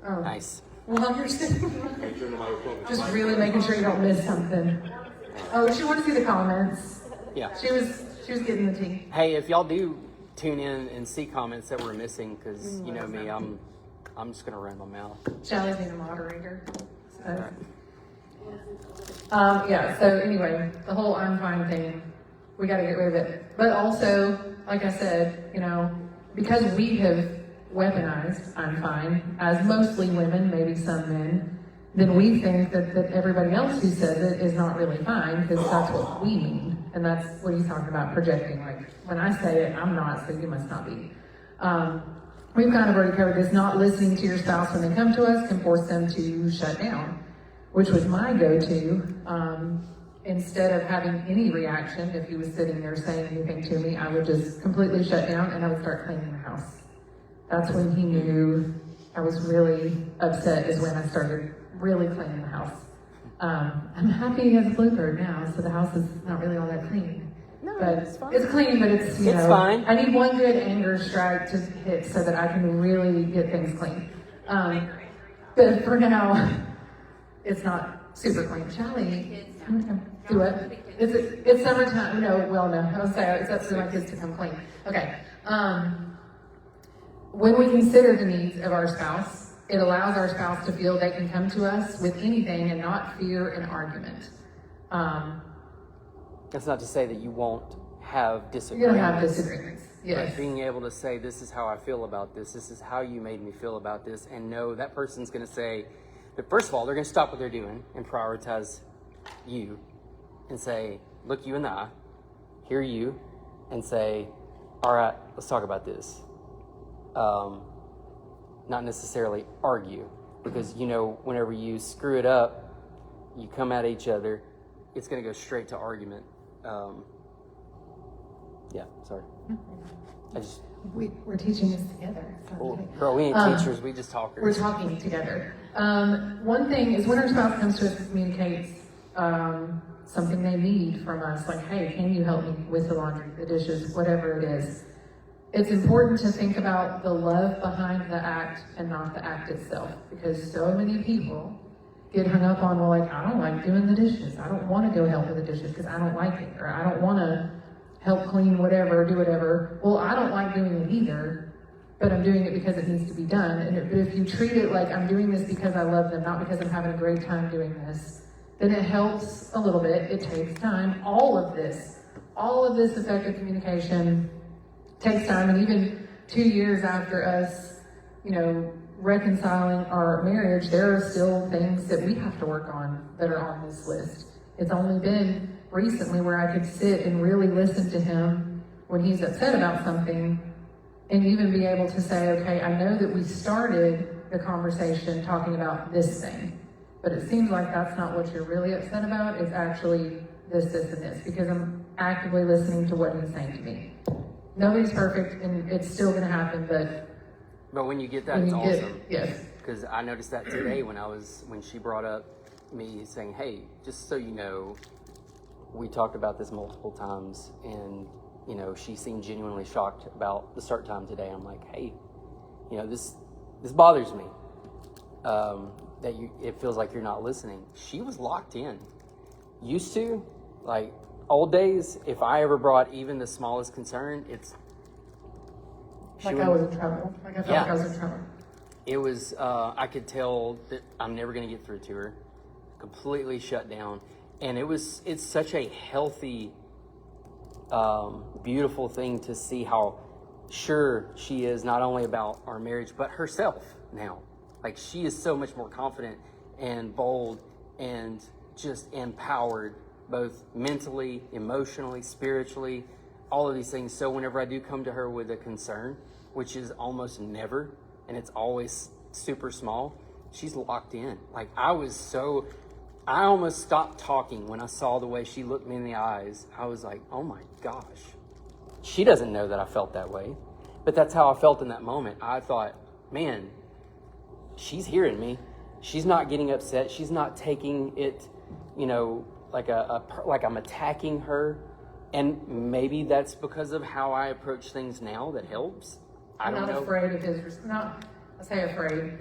Oh. Nice. Well, you're sitting just really making sure you don't miss something. Oh, she wanted to see the comments. Yeah. She was getting the tea. Hey, if y'all do tune in and see comments that we're missing, because you know me, I'm just gonna run my mouth. Shally's being a moderator. So. Yeah. So anyway, the whole I'm fine thing, we got to get rid of it. But also, like I said, you know, because we have weaponized I'm fine as mostly women, maybe some men, then we think that everybody else who says it is not really fine because that's what we mean. And that's what he's talking about, projecting. Like, when I say it, I'm not, so you must not be. We've kind of already covered this. Not listening to your spouse when they come to us can force them to shut down, which was my go-to. Instead of having any reaction, if he was sitting there saying anything to me, I would just completely shut down and I would start cleaning the house. That's when he knew I was really upset, is when I started really cleaning the house. I'm happy he has a bluebird now, so the house is not really all that clean. No, But it's fine. it's clean, but it's, you It's know, fine. I need one good anger strike to hit so that I can really get things clean. But for now, it's not super clean. Shally, Kids know Okay. Do what? It's summertime. No, well, no. I was saying it's up to my kids to come clean. Okay. When we consider the needs of our spouse, it allows our spouse to feel they can come to us with anything and not fear an argument. That's not to say that you won't have You're disagreements. gonna have disagreements. Yes. But being able to say, this is how I feel about this. This is how you made me feel about this. And know that person's going to say, but first of all, they're going to stop what they're doing and prioritize you and say, look you in the eye, hear you, and say, all right, let's talk about this. Not necessarily argue, because, you know, whenever you screw it up, you come at each other, it's going to go straight to argument. Yeah, sorry. We're teaching this together. So Well, okay. girl, we ain't teachers, we just talkers. We're talking together. One thing is when our spouse comes to us and communicates something they need from us, like, hey, can you help me with the laundry, the dishes, whatever it is. It's important to think about the love behind the act and not the act itself, because so many people get hung up on, well, like, I don't like doing the dishes. I don't want to go help with the dishes because I don't like it, or I don't want to help clean whatever, do whatever. Well, I don't like doing it either, but I'm doing it because it needs to be done. But if you treat it like I'm doing this because I love them, not because I'm having a great time doing this, then it helps a little bit. It takes time. All of this effective communication takes time. And even 2 years after us, reconciling our marriage, there are still things that we have to work on that are on this list. It's only been recently where I could sit and really listen to him when he's upset about something and even be able to say, okay, I know that we started the conversation talking about this thing, but it seems like that's not what you're really upset about. It's actually this, and this, because I'm actively listening to what he's saying to me. Nobody's perfect, and it's still going to happen, But when you get that, it's awesome. Yes. Because I noticed that today when she brought up me saying, hey, just so you know, we talked about this multiple times, and, she seemed genuinely shocked about the start time today. I'm like, hey, this bothers me, it feels like you're not listening. She was locked in. Used to, like, old days, if I ever brought even the smallest concern, I was in trouble. I felt like I was in trouble. It was, I could tell that I'm never going to get through to her. Completely shut down. And it's such a healthy, beautiful thing to see how sure she is not only about our marriage, but herself now. Like, she is so much more confident and bold and just empowered, both mentally, emotionally, spiritually, all of these things. So whenever I do come to her with a concern, which is almost never, and it's always super small, she's locked in. Like, I almost stopped talking when I saw the way she looked me in the eyes. I was like, oh my gosh. She doesn't know that I felt that way, but that's how I felt in that moment. I thought, man, she's hearing me. She's not getting upset. She's not taking it, like I'm attacking her. And maybe that's because of how I approach things now that helps. I don't know. I'm not afraid of his, I say afraid.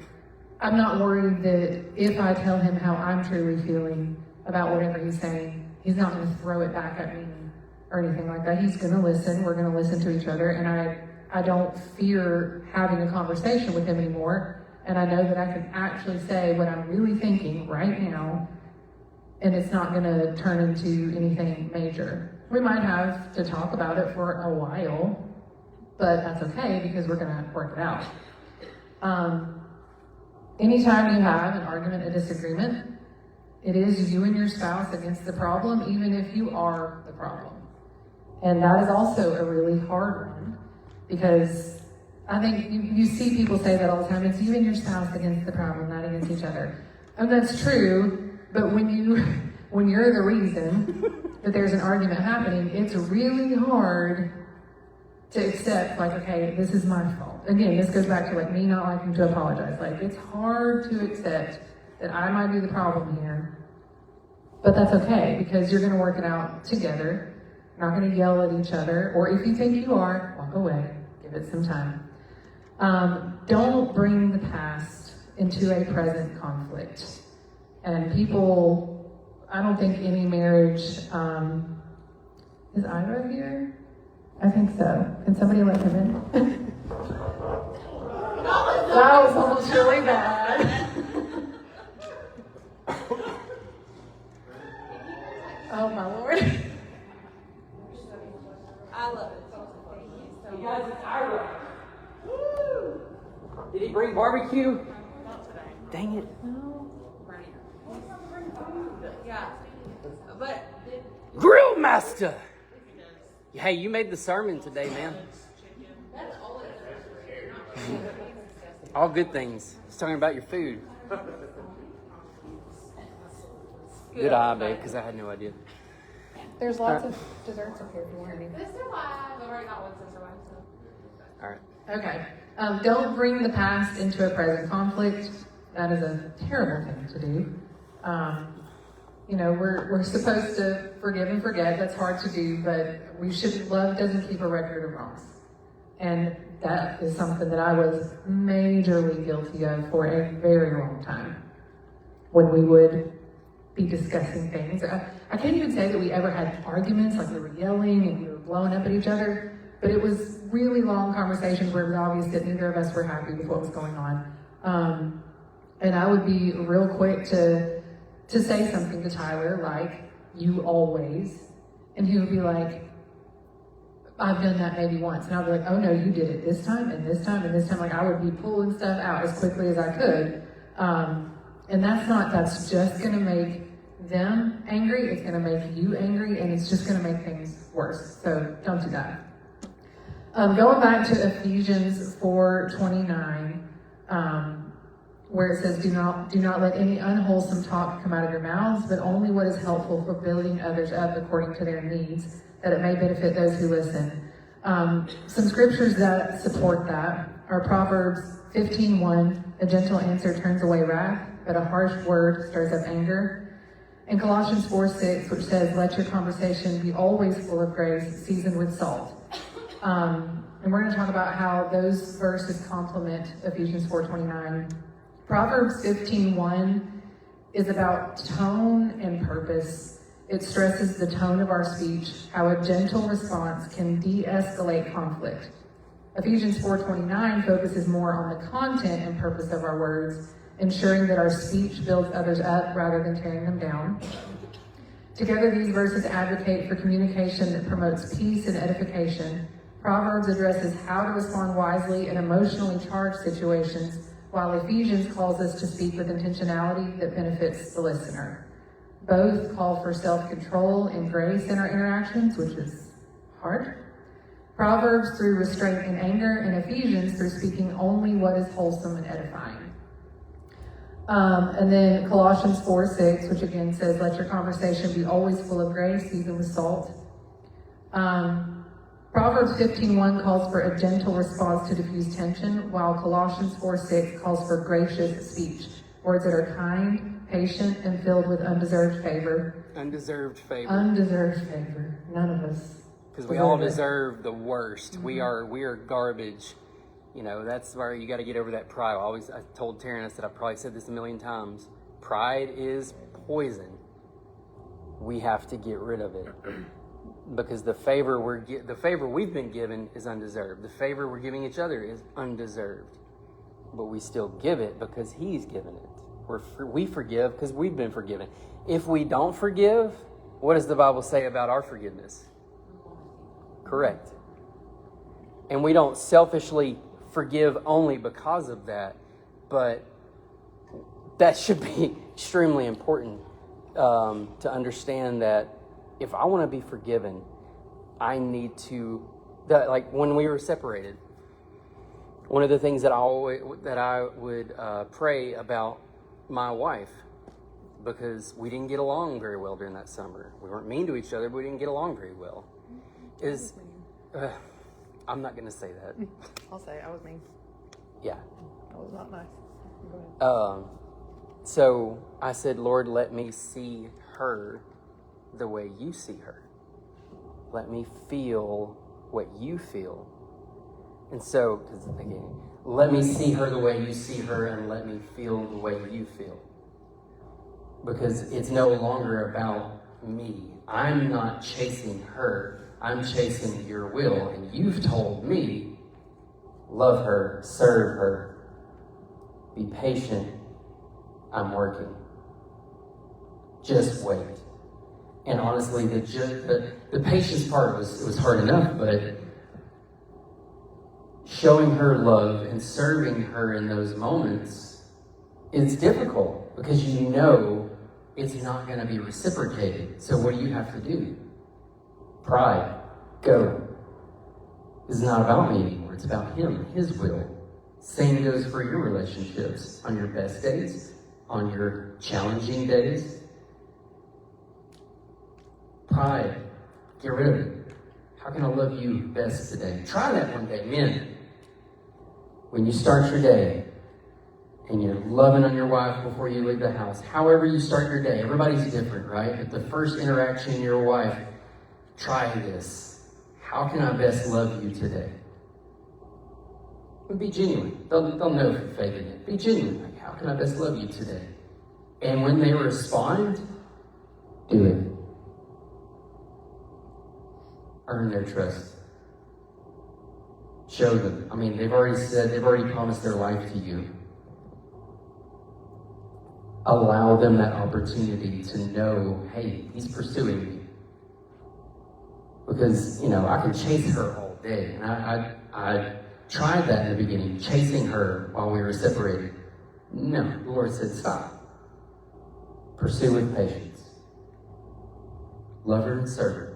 I'm not worried that if I tell him how I'm truly feeling about whatever he's saying, he's not going to throw it back at me or anything like that. He's going to listen. We're going to listen to each other. And I don't fear having a conversation with him anymore. And I know that I can actually say what I'm really thinking right now, and it's not going to turn into anything major. We might have to talk about it for a while, but that's okay because we're going to work it out. Anytime you have an argument, a disagreement, it is you and your spouse against the problem, even if you are the problem. And that is also a really hard one, because I think you see people say that all the time. It's you and your spouse against the problem, not against each other. And that's true, but when you're the reason that there's an argument happening, it's really hard to accept, like, okay, this is my fault. Again, this goes back to, like, me not liking to apologize. Like, it's hard to accept that I might be the problem here, but that's okay, because you're going to work it out together. You're not going to yell at each other, or if you think you are, walk away. Give it some time. Don't bring the past into a present conflict. And people I don't think any marriage, is Ira here? I think so. Can somebody let him in? That was almost really bad. Oh my Lord. I love it. You guys, it's Ira. Woo! Did he bring barbecue? Dang it. Yeah. But Grill master! Hey, you made the sermon today, man. All good things. He's talking about your food. Good eye, babe, because I had no idea. There's lots of desserts up here if you want any. Sister wives. I've already got one sister wife, so. All right. Okay. Don't bring the past into a present conflict. That is a terrible thing to do. We're supposed to forgive and forget. That's hard to do, but love doesn't keep a record of wrongs. And that is something that I was majorly guilty of for a very long time. When we would be discussing things. I can't even say that we ever had arguments, like we were yelling and we were blowing up at each other, but it was really long conversations where it was obvious that neither of us were happy with what was going on. And I would be real quick to say something to Tyler like, "You always," and he would be like, "I've done that maybe once," and I'd be like, "Oh no, you did it this time and this time and this time." Like I would be pulling stuff out as quickly as I could, and that's just gonna make them angry. It's gonna make you angry, and it's just gonna make things worse. So don't do that. Going back to Ephesians 4:29. Where it says, do not let any unwholesome talk come out of your mouths, but only what is helpful for building others up according to their needs, that it may benefit those who listen. Some scriptures that support that are Proverbs 15:1, a gentle answer turns away wrath, but a harsh word stirs up anger. And Colossians 4:6, which says, let your conversation be always full of grace, seasoned with salt. And we're going to talk about how those verses complement Ephesians 4:29. Proverbs 15:1 is about tone and purpose. It stresses the tone of our speech, how a gentle response can de-escalate conflict. Ephesians 4:29 focuses more on the content and purpose of our words, ensuring that our speech builds others up rather than tearing them down. Together, these verses advocate for communication that promotes peace and edification. Proverbs addresses how to respond wisely in emotionally charged situations, while Ephesians calls us to speak with intentionality that benefits the listener. Both call for self-control and grace in our interactions, which is hard. Proverbs through restraint and anger, and Ephesians through speaking only what is wholesome and edifying. And then Colossians 4:6, which again says, let your conversation be always full of grace, seasoned with salt. Proverbs 15:1 calls for a gentle response to diffuse tension, while Colossians 4:6 calls for gracious speech, words that are kind, patient, and filled with undeserved favor. Undeserved favor. Undeserved favor. None of us. Because we all deserve the worst. Mm-hmm. We are garbage. That's where you got to get over that pride. I told Taryn, I said, I've probably said this a million times. Pride is poison. We have to get rid of it. Because the favor we've been given is undeserved. The favor we're giving each other is undeserved. But we still give it because He's given it. We forgive because we've been forgiven. If we don't forgive, what does the Bible say about our forgiveness? Correct. And we don't selfishly forgive only because of that, but that should be extremely important to understand that if I want to be forgiven, I need to, like when we were separated, one of the things that I would pray about my wife, because we didn't get along very well during that summer. We weren't mean to each other, but we didn't get along very well. I'm not going to say that. I'll say I was mean. Yeah. That was not nice. Go ahead. So I said, Lord, let me see her the way you see her. Let me feel what you feel. And so, because again, let me see her the way you see her, and let me feel the way you feel. because it's no longer about me. I'm not chasing her. I'm chasing your will. And you've told me, love her, serve her, be patient. I'm working. Just wait. And honestly, the patience part was hard enough, but showing her love and serving her in those moments is difficult because you know it's not going to be reciprocated. So what do you have to do? Pride. Go. It's not about me anymore. It's about him, his will. Same goes for your relationships. On your best days, on your challenging days. Pride. Get rid of it. How can I love you best today? Try that one day, men. When you start your day and you're loving on your wife before you leave the house, however you start your day, everybody's different, right? But the first interaction with your wife, try this. How can I best love you today? But be genuine. They'll know if you're faking it. Be genuine. Like, how can I best love you today? And when they respond, do it. Earn their trust. Show them. I mean, they've already promised their life to you. Allow them that opportunity to know, hey, he's pursuing me. Because, I could chase her all day. And I tried that in the beginning, chasing her while we were separated. No, the Lord said, stop. Pursue with patience. Love her and serve her.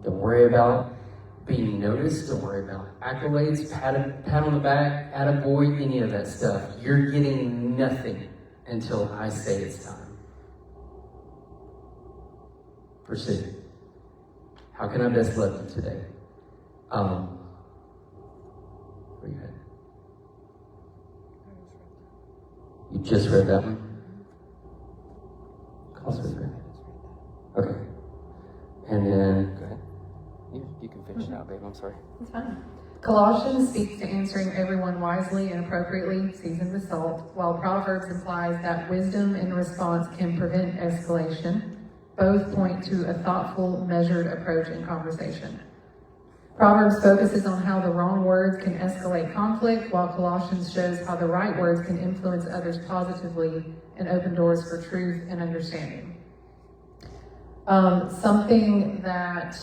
Don't worry about being noticed. Don't worry about accolades, pat on the back, attaboy, any of that stuff. You're getting nothing until I say it's time. Pursue. How can I best love you today? Where you at? You just read that one? Okay. And then, go ahead. You can finish it out, babe. I'm sorry. It's fine. Colossians speaks to answering everyone wisely and appropriately, seasoned with salt, while Proverbs implies that wisdom in response can prevent escalation. Both point to a thoughtful, measured approach in conversation. Proverbs focuses on how the wrong words can escalate conflict, while Colossians shows how the right words can influence others positively and open doors for truth and understanding. Something that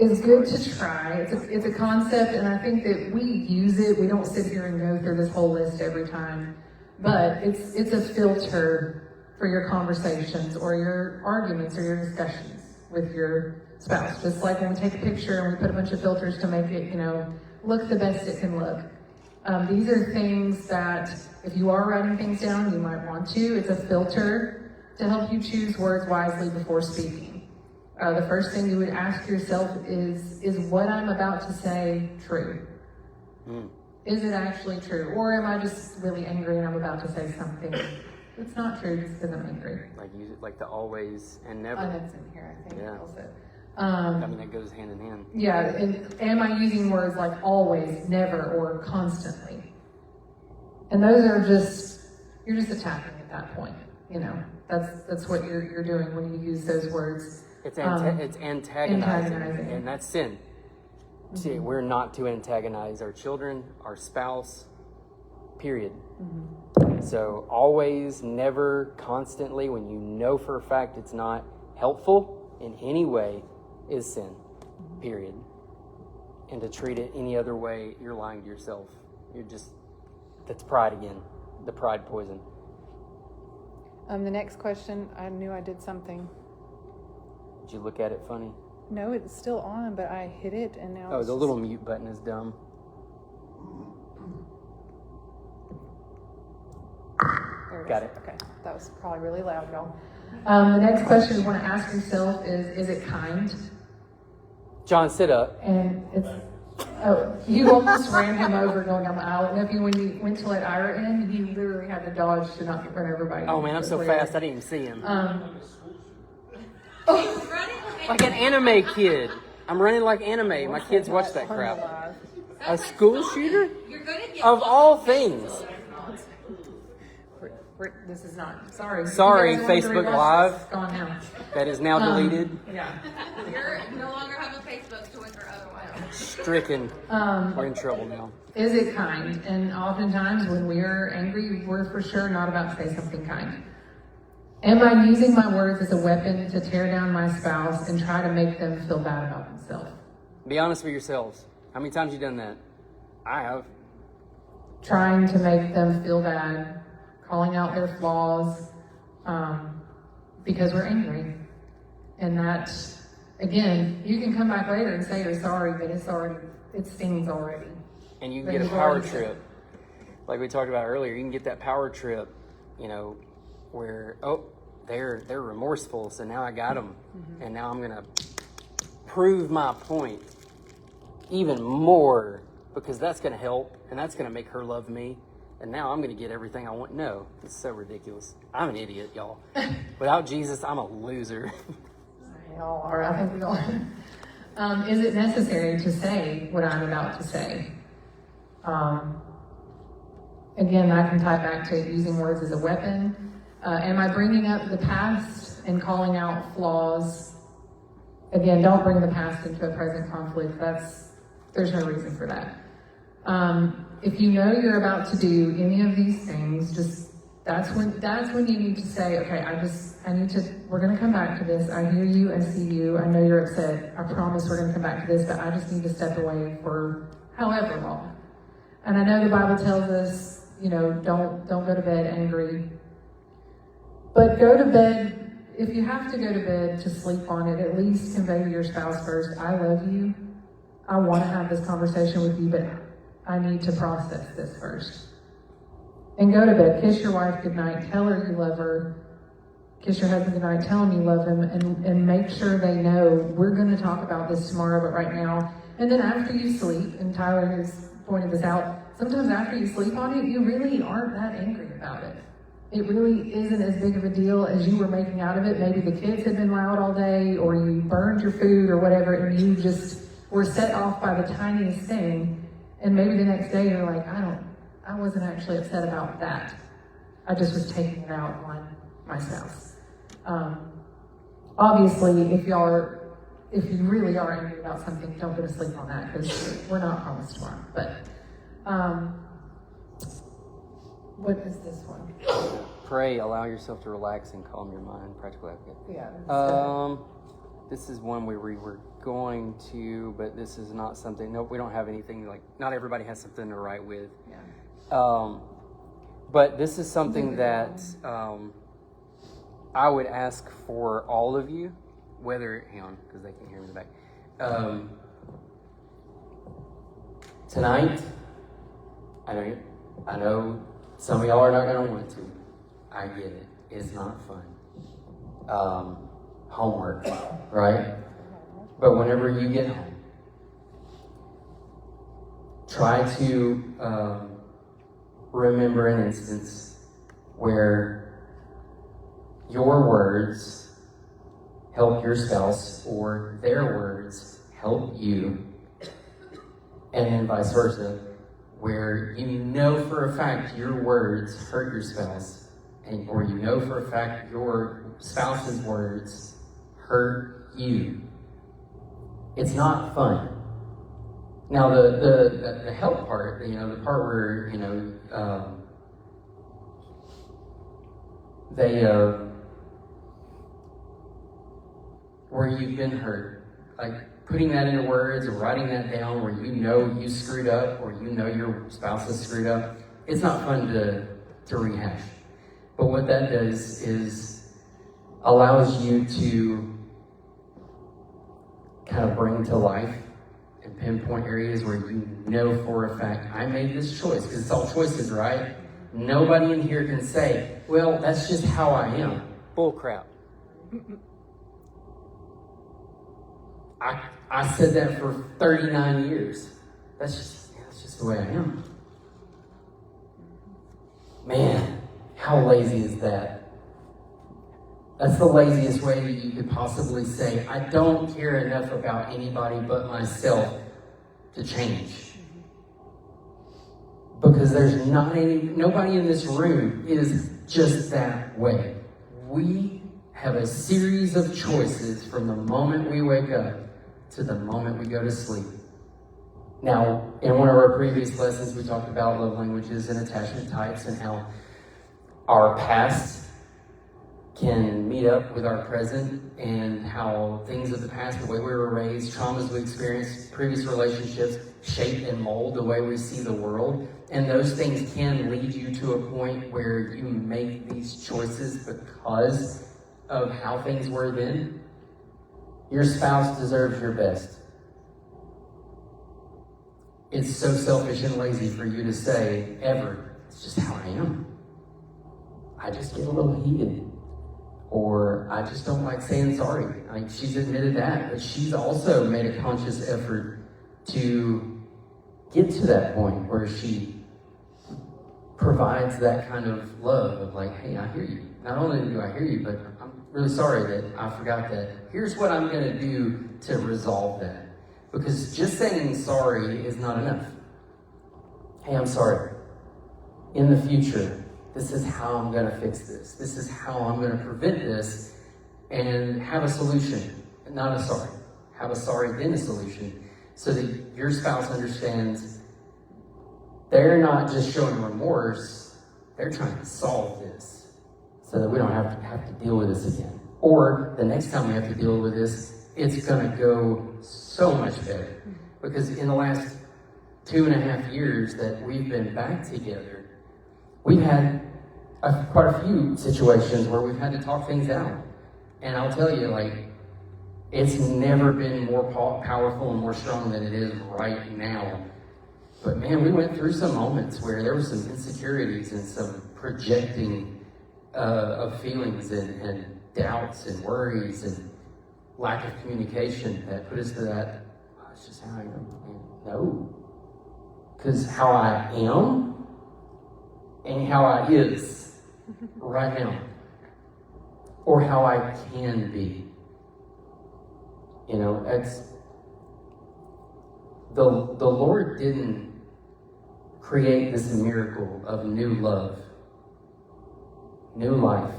is good to try. It's a concept, and I think that we use it. We don't sit here and go through this whole list every time, but it's a filter for your conversations or your arguments or your discussions with your spouse. Just like when we take a picture and we put a bunch of filters to make it, look the best it can look. These are things that if you are writing things down, you might want to. It's a filter to help you choose words wisely before speaking. The first thing you would ask yourself is what I'm about to say true? Is it actually true? Or am I just really angry and I'm about to say something it's not true just because I'm angry? Like use it like the always and never. Oh, that's in here, I think. Yeah. Also. That goes hand in hand. Yeah, and am I using words like always, never, or constantly? And those are you're just attacking at that point, That's what you're doing when you use those words. It's antagonizing, and that's sin. Mm-hmm. See, we're not to antagonize our children, our spouse, period. Mm-hmm. So always, never, constantly, when you know for a fact it's not helpful in any way, is sin, period. And to treat it any other way, you're lying to yourself. That's pride again, the pride poison. The next question, I knew I did something. Did you look at it funny? No, it's still on, but I hit it and now Oh, the little mute button is dumb. There it Got is. it. Okay, that was probably really loud, y'all. The next question you want to ask yourself is it kind? John, sit up. And you almost ran him over going down the aisle. And when you went to let Ira in, he literally had to dodge to not run everybody. Oh man, I'm so fast I didn't even see him. Like an anime kid. I'm running like anime. My kids watch that crap. A school shooter? Of all things. This is not, sorry. Sorry, You guys want to Facebook rewatch Live. this? It's gone now. That is now deleted. Yeah. You're no longer have a Facebook, Twitter, otherwise. Stricken. We're in trouble now. Is it kind? And oftentimes when we are angry, we're for sure not about to say something kind. Am I using my words as a weapon to tear down my spouse and try to make them feel bad about themselves? Be honest with yourselves. How many times have you done that? I have. Trying to make them feel bad, calling out their flaws, because we're angry. And that, again, you can come back later and say you're sorry, but it stings already. And you can get a power trip. Like we talked about earlier, you can get that power trip, where, they're remorseful, so now I got them. And now I'm going to prove my point even more, because that's going to help, and that's going to make her love me. And now I'm going to get everything I want. No, it's so ridiculous. I'm an idiot, y'all. Without Jesus, I'm a loser. We all are. I think we all are. Is it necessary to say what I'm about to say? Again, I can tie back to using words as a weapon. Am I bringing up the past and calling out flaws? Again, don't bring the past into a present conflict. There's no reason for that. If you know you're about to do any of these things, that's when you need to say, okay, we're going to come back to this. I hear you, I see you, I know you're upset. I promise we're going to come back to this, but I just need to step away for however long. And I know the Bible tells us, don't go to bed angry. But go to bed, if you have to go to bed to sleep on it, at least convey to your spouse first, I love you. I want to have this conversation with you, but I need to process this first. And go to bed. Kiss your wife goodnight. Tell her you love her. Kiss your husband goodnight. Tell him you love him. And make sure they know we're going to talk about this tomorrow, but right now. And then after you sleep, and Tyler has pointed this out, sometimes after you sleep on it, you really aren't that angry about it. It really isn't as big of a deal as you were making out of it. Maybe the kids had been loud all day, or you burned your food or whatever, and you just were set off by the tiniest thing. And maybe the next day you're like, I wasn't actually upset about that. I just was taking it out on my spouse. Obviously, if you really are angry about something, don't go to sleep on that, because we're not promised tomorrow. But what is this one? Pray, allow yourself to relax and calm your mind. Practical advocate. Yeah. This is one where we were going to, but this is not something. Nope, we don't have anything like. Not everybody has something to write with. Yeah. But this is something that I would ask for all of you, whether hang on, because they can hear me in the back. Tonight, I know some of y'all are not going to want to. I get it. It's not fun. Homework, right? But whenever you get home, try to remember an instance where your words help your spouse or their words help you, and then vice versa, where you know for a fact your words hurt your spouse, or you know for a fact your spouse's words hurt you. It's not fun. Now the help part, the part where where you've been hurt, like putting that into words or writing that down, where you screwed up or your spouse has screwed up. It's not fun to rehash. But what that does is allows you to kind of bring to life and pinpoint areas where you know for a fact, I made this choice, because it's all choices, right? Nobody in here can say, well, that's just how I am. Bull crap. I said that for 39 years. That's just the way I am. Man, how lazy is that? That's the laziest way that you could possibly say, I don't care enough about anybody but myself to change. Because there's nobody in this room is just that way. We have a series of choices from the moment we wake up to the moment we go to sleep. Now, in one of our previous lessons, we talked about love languages and attachment types and how our past can meet up with our present, and how things of the past, the way we were raised, traumas we experienced, previous relationships shape and mold the way we see the world. And those things can lead you to a point where you make these choices because of how things were then. Your spouse deserves your best. It's so selfish and lazy for you to say, ever, it's just how I am. I just get a little heated. Or I just don't like saying sorry. Like, she's admitted that, but she's also made a conscious effort to get to that point where she provides that kind of love of like, hey, I hear you. Not only do I hear you, but I'm really sorry that I forgot that. Here's what I'm going to do to resolve that. Because just saying sorry is not enough. Hey, I'm sorry. In the future, this is how I'm going to fix this. This is how I'm going to prevent this and have a solution, not a sorry. Have a sorry, then a solution, so that your spouse understands they're not just showing remorse, they're trying to solve this so that we don't have to deal with this again. Or the next time we have to deal with this, it's going to go so much better. Because in the last 2.5 years that we've been back together, we've had quite a few situations where we've had to talk things out. And I'll tell you, like, it's never been more powerful and more strong than it is right now. But man, we went through some moments where there were some insecurities and some projecting of feelings and doubts and worries and lack of communication that put us to that, oh, it's just how I am. No. Because how I am and how I is right now, or how I can be. You know, it's the Lord didn't create this miracle of new love, new life,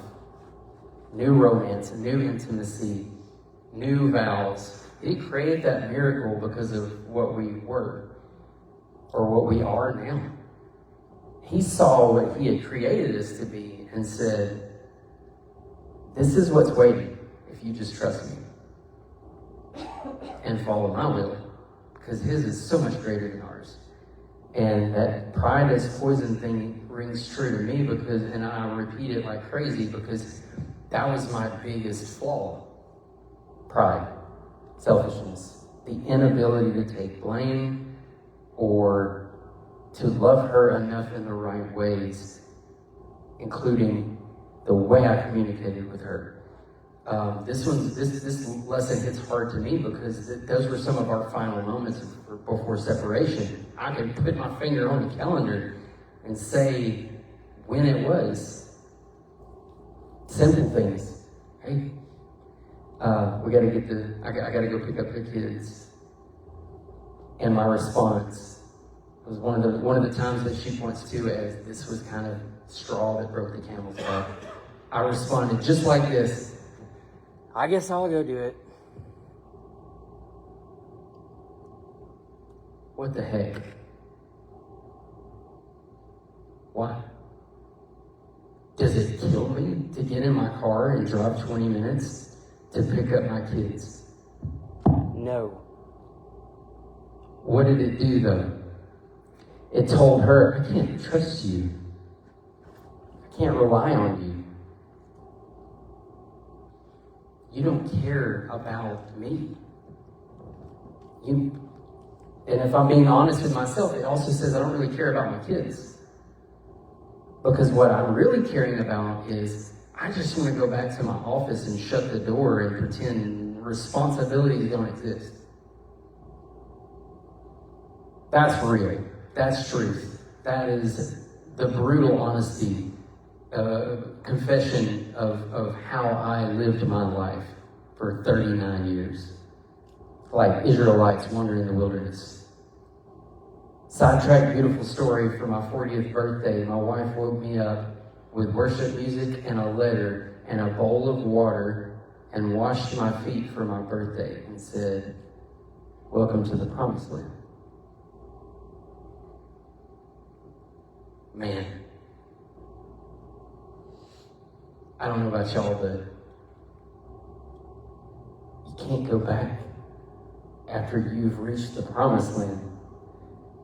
new romance, new intimacy, new vows. He created that miracle because of what we were, or what we are now. He saw what he had created us to be and said, this is what's waiting if you just trust me and follow my will, because his is so much greater than ours. And that pride as poison thing rings true to me, because, and I repeat it like crazy, because that was my biggest flaw. Pride, selfishness, the inability to take blame or to love her enough in the right ways, including the way I communicated with her. This lesson hits hard to me because those were some of our final moments before separation. I can put my finger on the calendar and say when it was. Simple things. Hey, we got to I got to go pick up the kids. And my response was one of the times that she points to as this was kind of straw that broke the camel's back. I responded just like this. I guess I'll go do it. What the heck? Why? Does it kill me to get in my car and drive 20 minutes to pick up my kids? No. What did it do though? It told her, I can't trust you. I can't rely on you. You don't care about me. And if I'm being honest with myself, it also says I don't really care about my kids. Because what I'm really caring about is I just want to go back to my office and shut the door and pretend responsibilities don't exist. That's real. That's truth. That is the brutal honesty, confession of how I lived my life for 39 years. Like Israelites wandering in the wilderness. Sidetrack, beautiful story. For my 40th birthday, my wife woke me up with worship music and a letter and a bowl of water and washed my feet for my birthday and said, "Welcome to the promised land." Man, I don't know about y'all, but you can't go back after you've reached the promised land.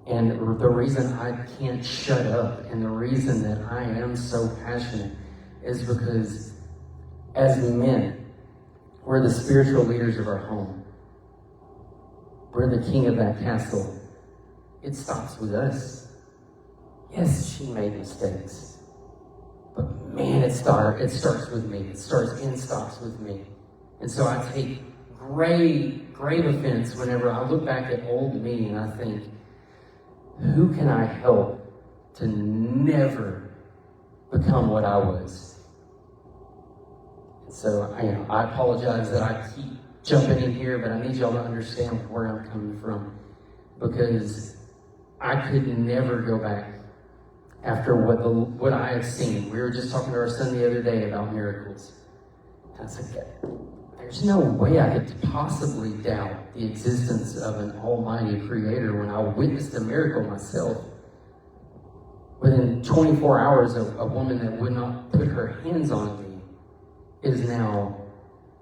And the reason I can't shut up and the reason that I am so passionate is because as men, we're the spiritual leaders of our home. We're the king of that castle. It stops with us. Yes, she made mistakes. But man, it starts with me. It starts and stops with me. And so I take grave offense whenever I look back at old me and I think, who can I help to never become what I was? And so I apologize that I keep jumping in here, but I need y'all to understand where I'm coming from, because I could never go back after what I have seen. We were just talking to our son the other day about miracles. And I was like, there's no way I could possibly doubt the existence of an almighty creator when I witnessed a miracle myself. Within 24 hours, a woman that would not put her hands on me is now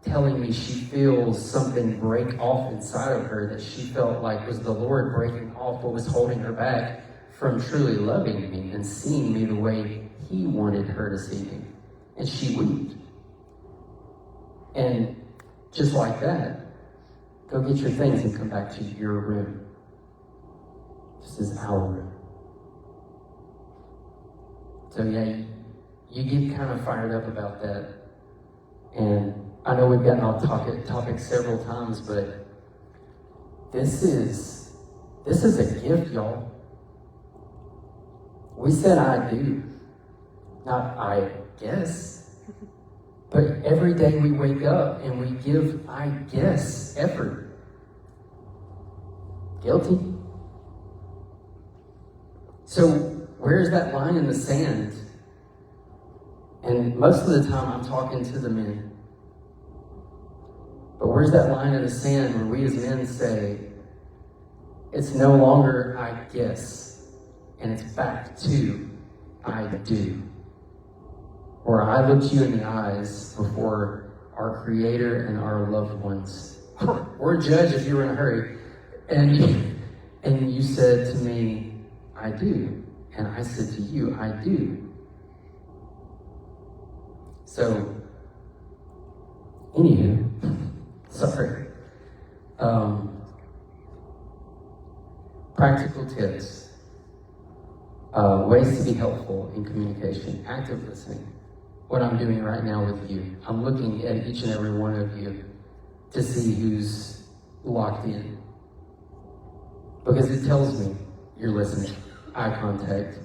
telling me she feels something break off inside of her that she felt like was the Lord breaking off what was holding her back from truly loving me and seeing me the way He wanted her to see me. And she wept. And just like that, go get your things and come back to your room. This is our room. So yeah, you get kind of fired up about that. And I know we've gotten off topic several times, but this is a gift, y'all. We said I do, not I guess. But every day we wake up and we give, I guess, effort. Guilty? So where's that line in the sand? And most of the time I'm talking to the men. But where's that line in the sand when we as men say, it's no longer I guess, and it's back to I do? Where I looked you in the eyes before our Creator and our loved ones, or a judge if you were in a hurry, and you said to me, I do. And I said to you, I do. So, anywho, sorry. Practical tips. Ways to be helpful in communication. Active listening. What I'm doing right now with you. I'm looking at each and every one of you to see who's locked in. Because it tells me you're listening. Eye contact.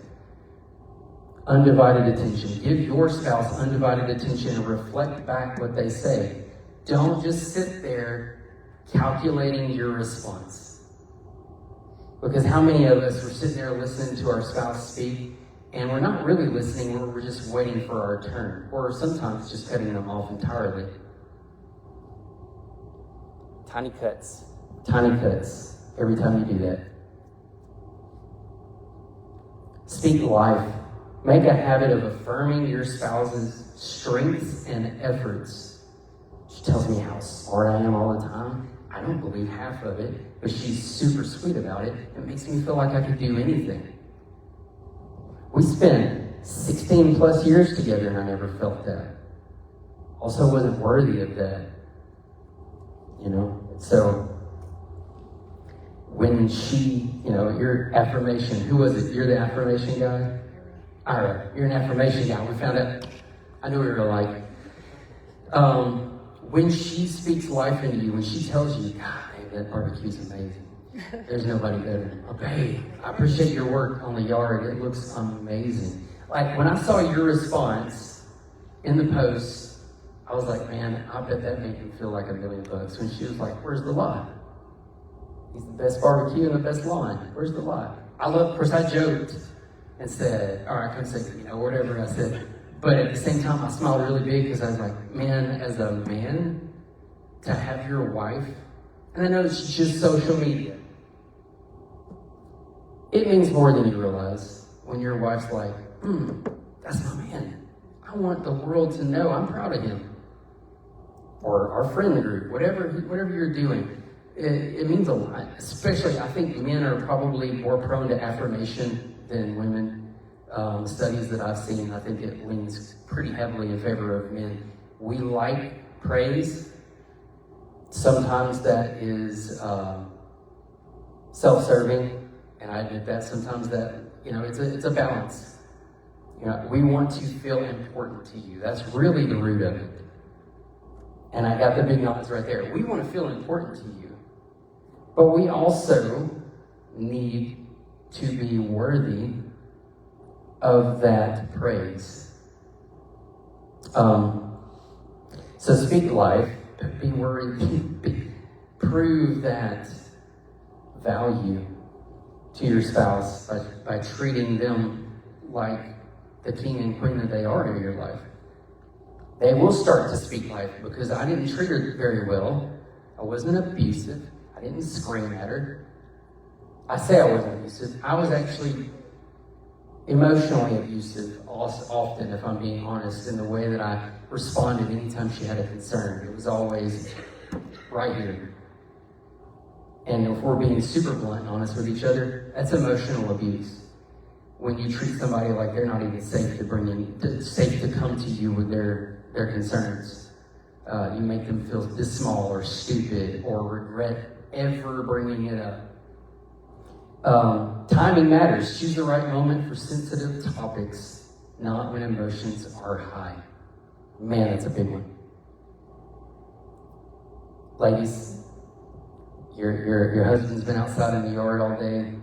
Undivided attention. Give your spouse undivided attention and reflect back what they say. Don't just sit there calculating your response. Because how many of us are sitting there listening to our spouse speak and we're not really listening, we're just waiting for our turn. Or sometimes just cutting them off entirely. Tiny cuts. Tiny cuts. Every time you do that. Speak life. Make a habit of affirming your spouse's strengths and efforts. She tells me how smart I am all the time. I don't believe half of it, but she's super sweet about it. It makes me feel like I could do anything. We spent 16 plus years together and I never felt that. Also wasn't worthy of that. You know? So, when she, your affirmation, who was it? You're the affirmation guy? Ira, you're an affirmation guy. We found out, I knew we were alike. When she speaks life into you, when she tells you, God, babe, that barbecue's amazing. There's nobody better. Okay, I appreciate your work on the yard. It looks amazing. Like, when I saw your response in the post, I was like, man, I bet that made him feel like $1 million. When she was like, where's the lie? He's the best barbecue and the best line. Where's the lie? of course, I joked and said, all right, come say, whatever I said. But at the same time, I smiled really big because I was like, man, as a man, to have your wife, and I know it's just social media, it means more than you realize when your wife's like, that's my man. I want the world to know I'm proud of him. Or our friend group, whatever you're doing. It means a lot. Especially, I think men are probably more prone to affirmation than women. Studies that I've seen, I think it leans pretty heavily in favor of men. We like praise. Sometimes that is self-serving, and I admit that. Sometimes that, it's a balance. We want to feel important to you. That's really the root of it. And I got the big nods right there. We want to feel important to you. But we also need to be worthy of that praise. So speak life, be worthy, prove that value to your spouse by treating them like the king and queen that they are in your life. They will start to speak life because I didn't treat her very well. I wasn't abusive. I didn't scream at her. I say I wasn't abusive. I was actually emotionally abusive often, if I'm being honest, in the way that I responded anytime she had a concern. It was always right here. And if we're being super blunt and honest with each other, that's emotional abuse. When you treat somebody like they're not even safe to come to you with their concerns. You make them feel this small or stupid or regret ever bringing it up. Timing matters. Choose the right moment for sensitive topics, not when emotions are high. Man, that's a big one. Ladies, your husband's been outside in the yard all day,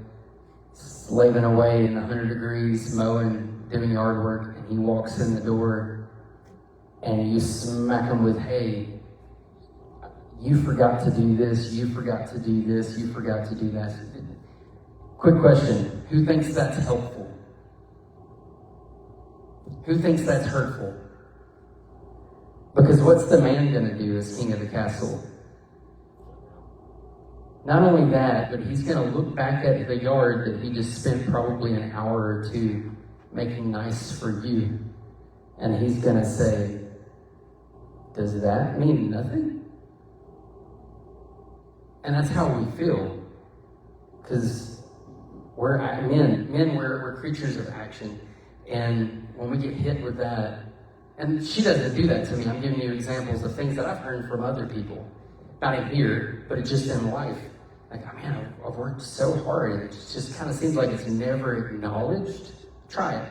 slaving away in 100 degrees, mowing, doing yard work, and he walks in the door and you smack him with, hey, you forgot to do this, you forgot to do this, you forgot to do that. Quick question, who thinks that's helpful? Who thinks that's hurtful? Because what's the man gonna do as king of the castle? Not only that, but he's gonna look back at the yard that he just spent probably an hour or two making nice for you. And he's gonna say, does that mean nothing? And that's how we feel. Because we're creatures of action. And when we get hit with that, and she doesn't do that to me, I'm giving you examples of things that I've heard from other people. Not in here, but it's just in life. Like, man, I've worked so hard, and it just kind of seems like it's never acknowledged. Try it.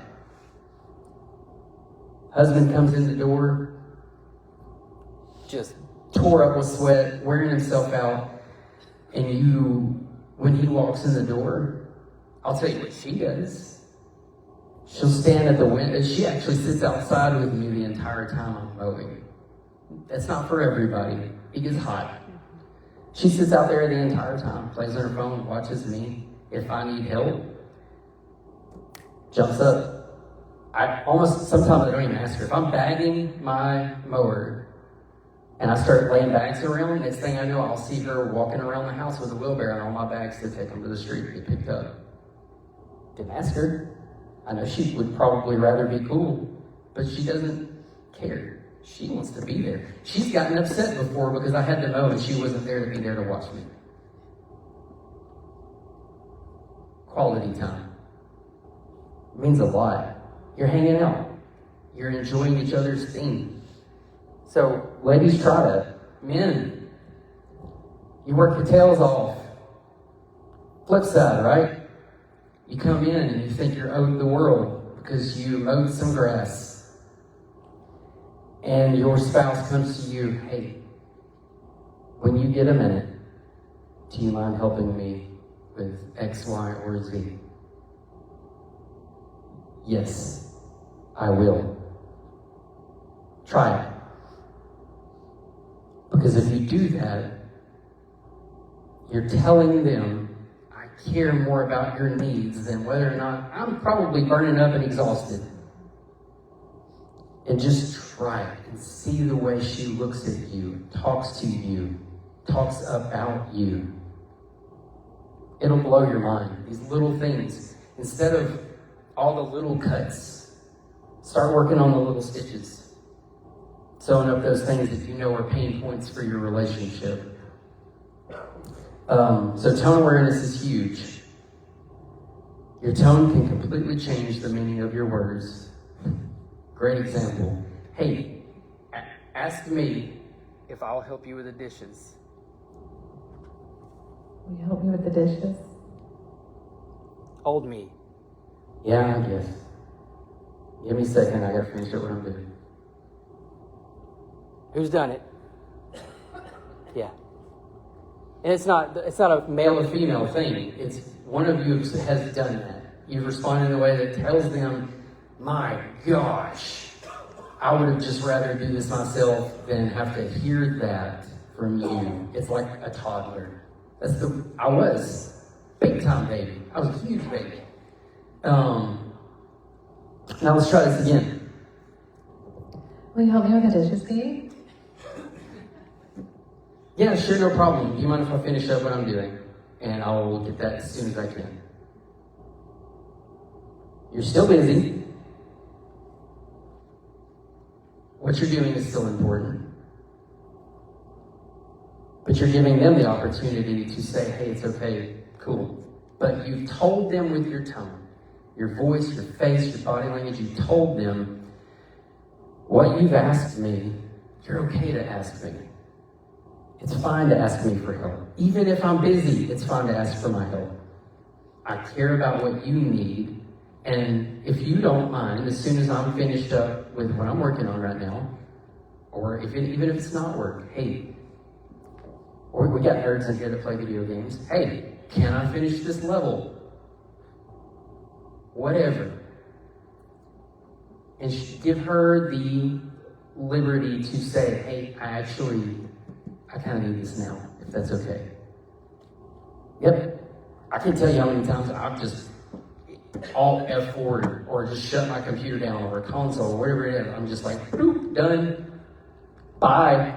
Husband comes in the door, just tore up with sweat, wearing himself out, and when he walks in the door, I'll tell you what she does. She'll stand at the window. She actually sits outside with me the entire time I'm mowing. That's not for everybody. It gets hot. She sits out there the entire time, plays on her phone, watches me. If I need help, jumps up. Sometimes I don't even ask her. If I'm bagging my mower and I start laying bags around, next thing I know, I'll see her walking around the house with a wheelbarrow and all my bags to take them to the street to get picked up. Didn't ask her. I know she would probably rather be cool, but she doesn't care. She wants to be there. She's gotten upset before because I had to mow and she wasn't there to be there to watch me. Quality time. It means a lot. You're hanging out. You're enjoying each other's thing. So, ladies, try that. Men, you work your tails off. Flip side, right? You come in and you think you're owed the world because you mowed some grass. And your spouse comes to you, hey, when you get a minute, do you mind helping me with X, Y, or Z? Yes, I will. Try it. Because if you do that, you're telling them, I care more about your needs than whether or not I'm probably burning up and exhausted. And just try it and see the way she looks at you, talks to you, talks about you. It'll blow your mind. These little things. Instead of all the little cuts, start working on the little stitches. Sewing up those things that you know are pain points for your relationship. So tone awareness is huge. Your tone can completely change the meaning of your words. Great example. Hey, ask me if I'll help you with the dishes. Will you help me with the dishes? Old me. Yeah, I guess. Give me a second, I gotta finish up what I'm doing. Who's done it? Yeah. And it's not a male or female thing. It's one of you has done that. You've responded in a way that tells them, my gosh, I would have just rather do this myself than have to hear that from you. It's like a toddler. I was big time baby. I was a huge baby. Now let's try this again. Will you help me with the dishes, Pete? Yeah, sure, no problem. Do you mind if I finish up what I'm doing? And I'll get that as soon as I can. You're still busy. What you're doing is still important. But you're giving them the opportunity to say, hey, it's okay, cool. But you've told them with your tone, your voice, your face, your body language, you told them, what you've asked me, you're okay to ask me. It's fine to ask me for help. Even if I'm busy, it's fine to ask for my help. I care about what you need. And if you don't mind, as soon as I'm finished up with what I'm working on right now, or even if it's not work, hey, or we got nerds in here that play video games. Hey, can I finish this level? Whatever. And give her the liberty to say, hey, I kind of need this now, if that's okay. Yep. I can tell you how many times I've just Alt F4 or just shut my computer down or a console or whatever it is. I'm just like, boop, done. Bye.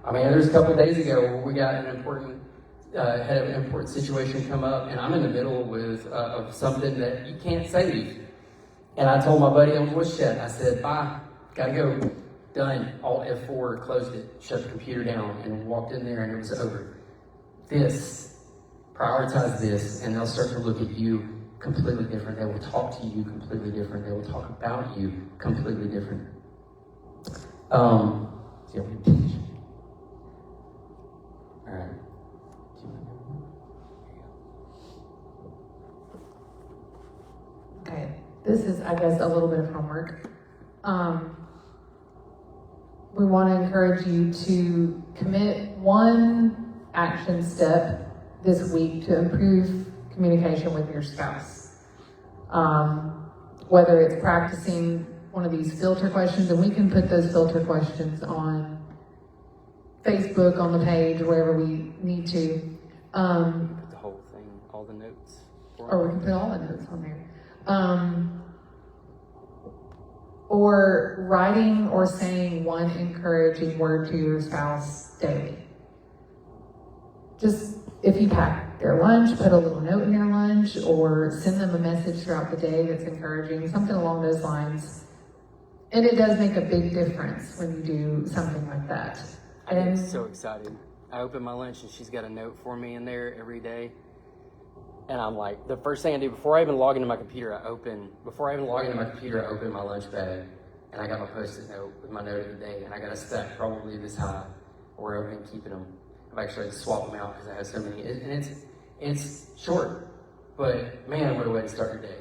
I mean, there's a couple of days ago where we got had an important situation come up, and I'm in the middle of something that you can't save. And I told my buddy on voice chat, I said, bye, gotta go. Done. Alt F4, closed it, shut the computer down, and walked in there, and it was over. Prioritize this, and they'll start to look at you completely different. They will talk to you completely different. They will talk about you completely different. All right. Okay, this is, I guess, a little bit of homework. We want to encourage you to commit one action step this week to improve communication with your spouse. Whether it's practicing one of these filter questions, and we can put those filter questions on Facebook, on the page, wherever we need to. Put the whole thing, all the notes. Or we can put all the notes on there. Or writing or saying one encouraging word to your spouse daily. Just, if you pack their lunch, put a little note in their lunch, or send them a message throughout the day that's encouraging, something along those lines. And it does make a big difference when you do something like that. I get so excited. I open my lunch and she's got a note for me in there every day. And I'm like, the first thing I do before I even log into my computer, I open my lunch bag, and I got my Post-it note with my note of the day, and I got a stack probably this high where I've been keeping them. I've actually swapped them out because I have so many, and it's short, but man, what a way to start your day.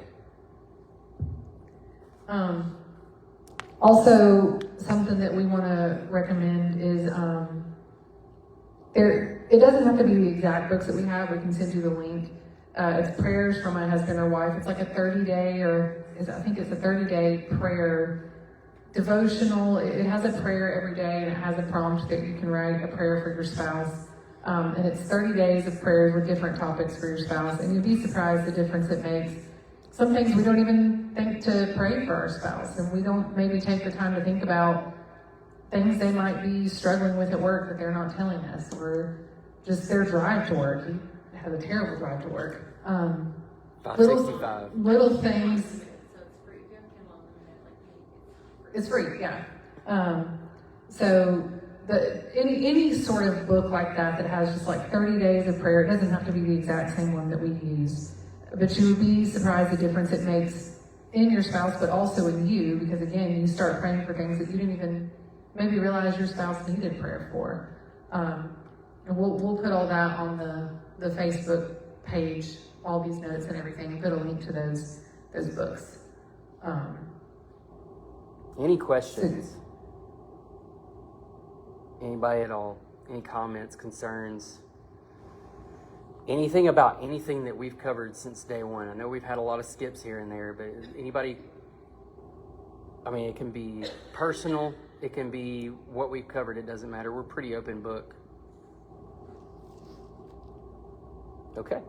Also, something that we want to recommend is it doesn't have to be the exact books that we have. We can send you the link. It's prayers for my husband or wife. It's like a 30-day, I think it's a 30-day prayer devotional. It has a prayer every day, and it has a prompt that you can write a prayer for your spouse. And it's 30 days of prayers with different topics for your spouse. And you'd be surprised the difference it makes. Some things we don't even think to pray for our spouse. And we don't maybe take the time to think about things they might be struggling with at work that they're not telling us, or just their drive to work. He has a terrible drive to work. 565. Little things. So it's free. If you have Kindle Unlimited, like me, It's free, yeah. So any sort of book like that has just like 30 days of prayer, it doesn't have to be the exact same one that we use, but you would be surprised the difference it makes in your spouse, but also in you, because again, you start praying for things that you didn't even maybe realize your spouse needed prayer for. And we'll put all that on the Facebook page, all these notes and everything, and put a link to those books. Any questions? Anybody at all? Any comments, concerns? Anything about anything that we've covered since day one? I know we've had a lot of skips here and there, but anybody, I mean, it can be personal, it can be what we've covered, it doesn't matter. We're a pretty open book. Okay.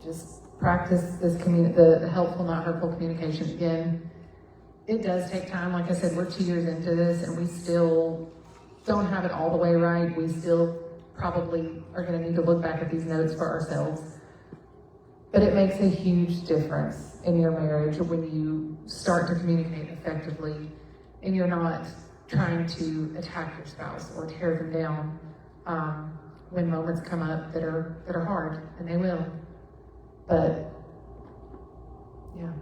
Just practice this the helpful, not hurtful communication. Again, it does take time. Like I said, we're 2 years into this and we still don't have it all the way right. We still probably are going to need to look back at these notes for ourselves. But it makes a huge difference in your marriage when you start to communicate effectively and you're not trying to attack your spouse or tear them down when moments come up that are hard, and they will. But yeah.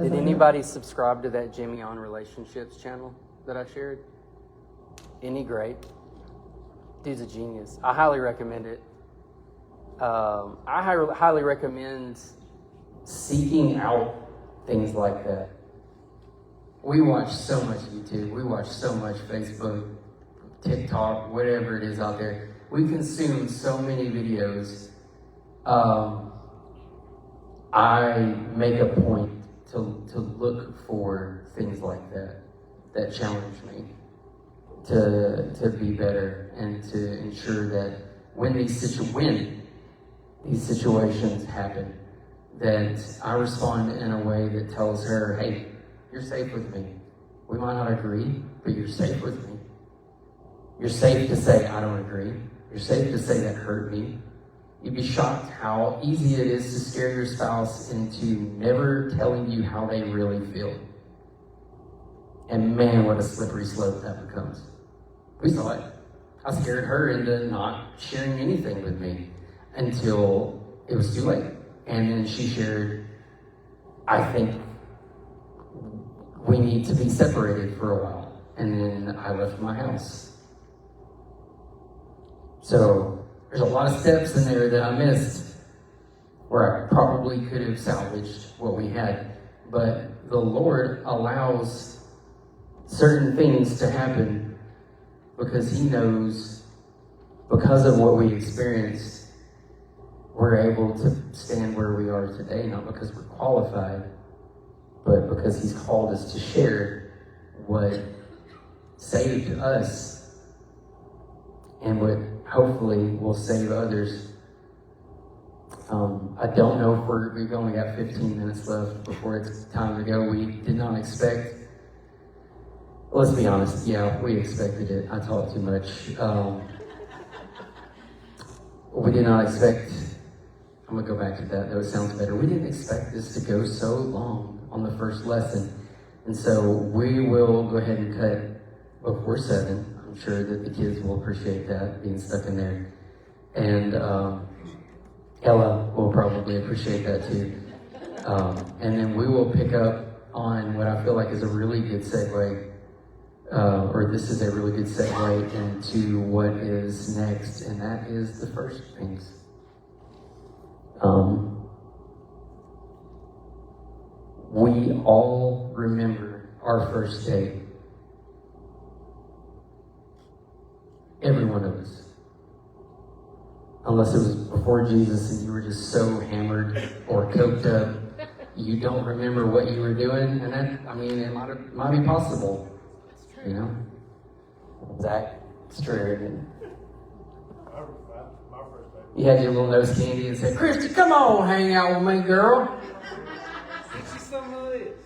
Did anybody subscribe to that Jimmy on Relationships channel that I shared? Isn't he great? Dude's a genius. I highly recommend it. I highly recommend seeking out things like that. We watch so much YouTube. We watch so much Facebook, TikTok, whatever it is out there. We consume so many videos. I make a point to look for things like that challenge me to be better and to ensure that when these situations happen, that I respond in a way that tells her, hey, you're safe with me. We might not agree, but you're safe with me. You're safe to say, I don't agree. You're safe to say that hurt me. You'd be shocked how easy it is to scare your spouse into never telling you how they really feel. And man, what a slippery slope that becomes. We saw it. I scared her into not sharing anything with me until it was too late. And then she shared, I think we need to be separated for a while. And then I left my house. So there's a lot of steps in there that I missed where I probably could have salvaged what we had. But the Lord allows certain things to happen because He knows, because of what we experienced, we're able to stand where we are today, not because we're qualified, but because He's called us to share what saved us and what hopefully will save others. I don't know if we've only got 15 minutes left before it's time to go. We did not expect, let's be honest, yeah, we expected it. I talk too much. We did not expect, I'm gonna go back to that, it sounds better. We didn't expect this to go so long on the first lesson. And so we will go ahead and cut before 7. I'm sure that the kids will appreciate that, being stuck in there. And Ella will probably appreciate that too. And then we will pick up on what I feel like is a really good segue, or this is a really good segue into what is next, and that is the first things. We all remember our first date. Every one of us. Unless it was before Jesus and you were just so hammered or coked up, you don't remember what you were doing, and that, I mean, it might be possible, you know? Zach, it's true. My first baby. You had your little nose candy and said, Christy, come on, hang out with me, girl. Get you some of this.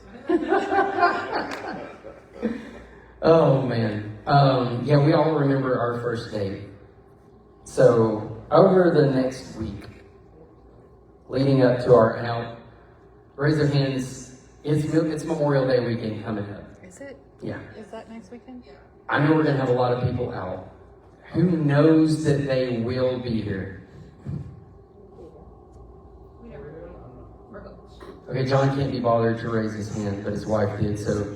Oh, man. Yeah, we all remember our first date. So, over the next week, leading up to our out, raise your hands. It's Memorial Day weekend coming up. Is it? Yeah. Is that next weekend? I know we're going to have a lot of people out. Who knows that they will be here? We never do. We're good. Okay, John can't be bothered to raise his hand, but his wife did, so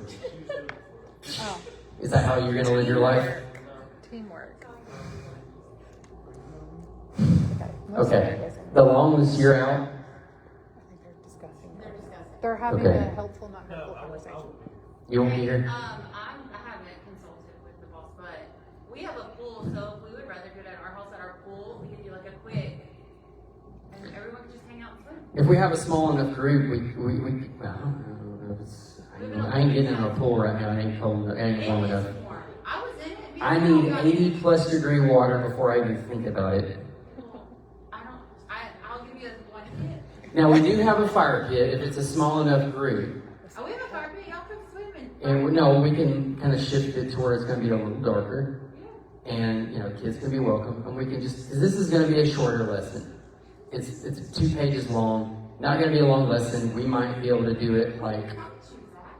Oh, is that how you're going to live your life? teamwork. Okay. The longest you're out? I think they're discussing. They're discussing. They're having Okay. a helpful, not hurtful conversation. You won't be here? I haven't consulted with the boss, but we have a pool, so if we would rather do it at our house, at our pool, we could do like a quick, and everyone could just hang out and swim. If we have a small enough group, well, I don't know if it's, I ain't getting in a pool right now. It ain't cold. It ain't warm enough. It is warm. I was in it. I need 80 plus degree water before I even think about it. I'll give you a blanket. Now we do have a fire pit if it's a small enough group. Oh, we have a fire pit. Y'all come swimming. And we can kind of shift it to where it's going to be a little darker. And, kids can be welcome. And we can just, because this is going to be a shorter lesson. It's 2 pages long. Not going to be a long lesson. We might be able to do it like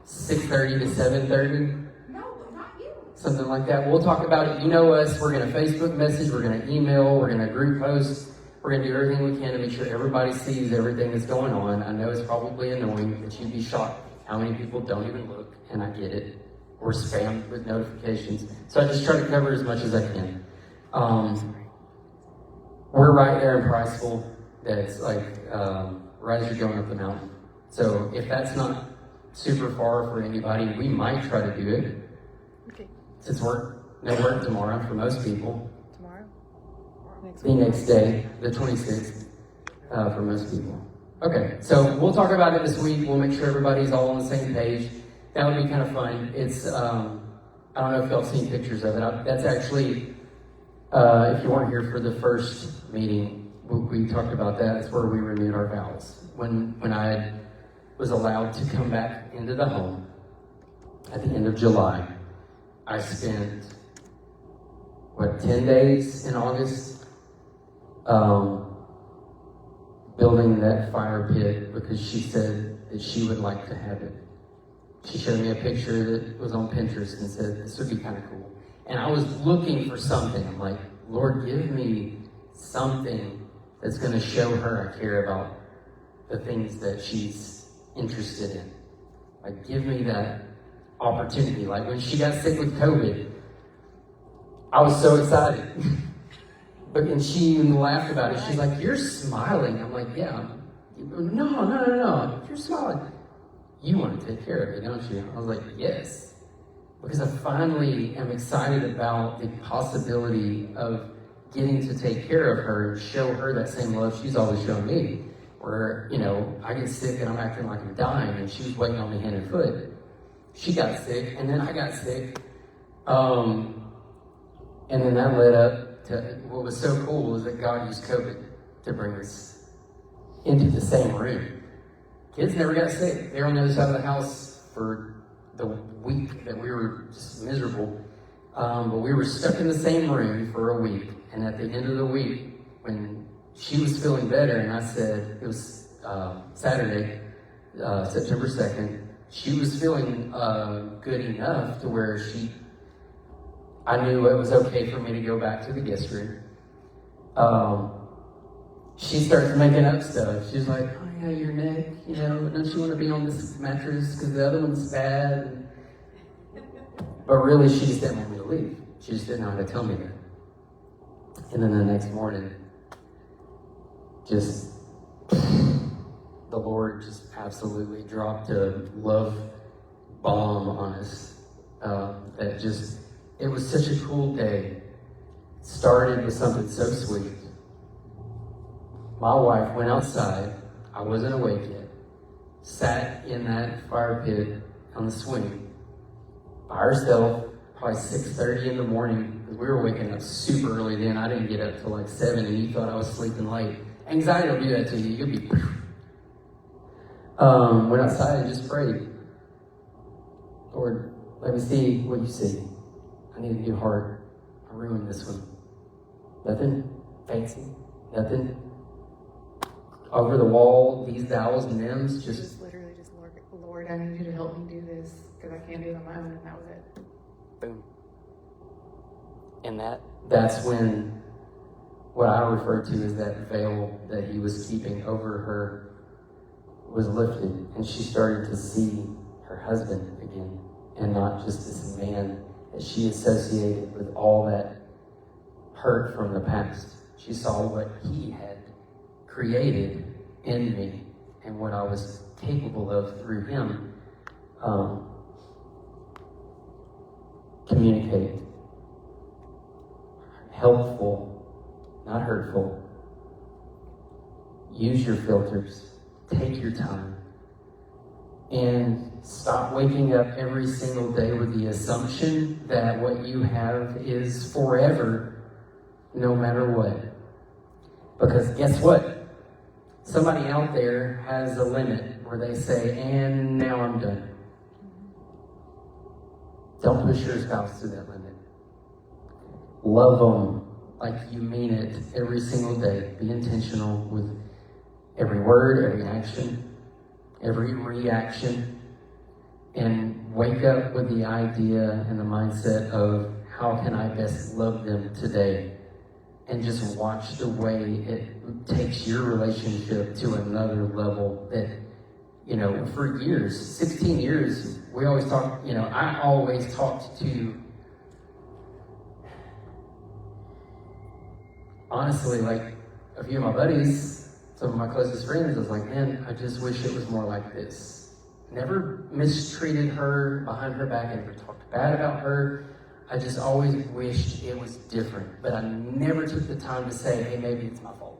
6:30 to 7:30. No, not you. Something like that. We'll talk about it. You know us. We're going to Facebook message. We're going to email. We're going to group post. We're going to do everything we can to make sure everybody sees everything that's going on. I know it's probably annoying, but you'd be shocked how many people don't even look, and I get it. We're spammed with notifications. So I just try to cover as much as I can. We're right there in Priceville. That's like right as you're going up the mountain. So if that's not super far for anybody, we might try to do it. Okay. Since no work tomorrow for most people. Tomorrow? Next The week? next day, the 26th, for most people. Okay, so we'll talk about it this week. We'll make sure everybody's all on the same page. That would be kind of fun. It's, I don't know if y'all seen pictures of it. That's actually, if you weren't here for the first meeting, we talked about that. It's where we renewed our vows. When I was allowed to come back into the home at the end of July, I spent, 10 days in August building that fire pit because she said that she would like to have it. She showed me a picture that was on Pinterest and said, this would be kind of cool. And I was looking for something. I'm like, Lord, give me something that's going to show her I care about the things that she's interested in. Like, give me that opportunity. Like, when she got sick with COVID, I was so excited. And she even laughed about it. She's like, you're smiling. I'm like, yeah. No. You're smiling. You want to take care of it, don't you? I was like, yes. Because I finally am excited about the possibility of getting to take care of her and show her that same love she's always shown me. Where, I get sick and I'm acting like I'm dying and she's waiting on me hand and foot. She got sick and then I got sick. And then that led up to, what was so cool was that God used COVID to bring us into the same room. Kids never got sick. They were on the other side of the house for the week that we were just miserable. But we were stuck in the same room for a week. And at the end of the week, when she was feeling better, and I said, it was Saturday, September 2nd, she was feeling good enough to where I knew it was okay for me to go back to the guest room. She starts making up stuff. She's like, oh yeah, your neck, don't you want to be on this mattress because the other one's bad? But really, she just didn't want me to leave. She just didn't know how to tell me that. And then the next morning, the Lord just absolutely dropped a love bomb on us. It was such a cool day. It started with something so sweet. My wife went outside. I wasn't awake yet. Sat in that fire pit on the swing by herself, probably 6:30 in the morning, because we were waking up super early then. I didn't get up till like 7, and you thought I was sleeping late. Anxiety will do that to you. You'll be... went outside and just prayed. Lord, let me see what you see. I need a new heart. I ruined this one. Nothing fancy. Nothing over the wall, these thous and thems, just literally just, Lord, I need you to help me do this because I can't do it on my own, and that was it. boom. And that's when what I refer to as that veil that he was keeping over her was lifted, and she started to see her husband again, and not just this man that she associated with all that hurt from the past. She saw what he had created in me and what I was capable of through him. Communicate. Helpful, not hurtful. Use your filters. Take your time. And stop waking up every single day with the assumption that what you have is forever, no matter what. Because guess what? Somebody out there has a limit where they say, and now I'm done. Don't push your spouse to that limit. Love them like you mean it every single day. Be intentional with every word, every action, every reaction, and wake up with the idea and the mindset of how can I best love them today, and just watch the way it takes your relationship to another level that, for years, 16 years, we always talk, I always talked to, honestly, like a few of my buddies, some of my closest friends, I was like, man, I just wish it was more like this. Never mistreated her behind her back, I never talked bad about her. I just always wished it was different, but I never took the time to say, hey, maybe it's my fault.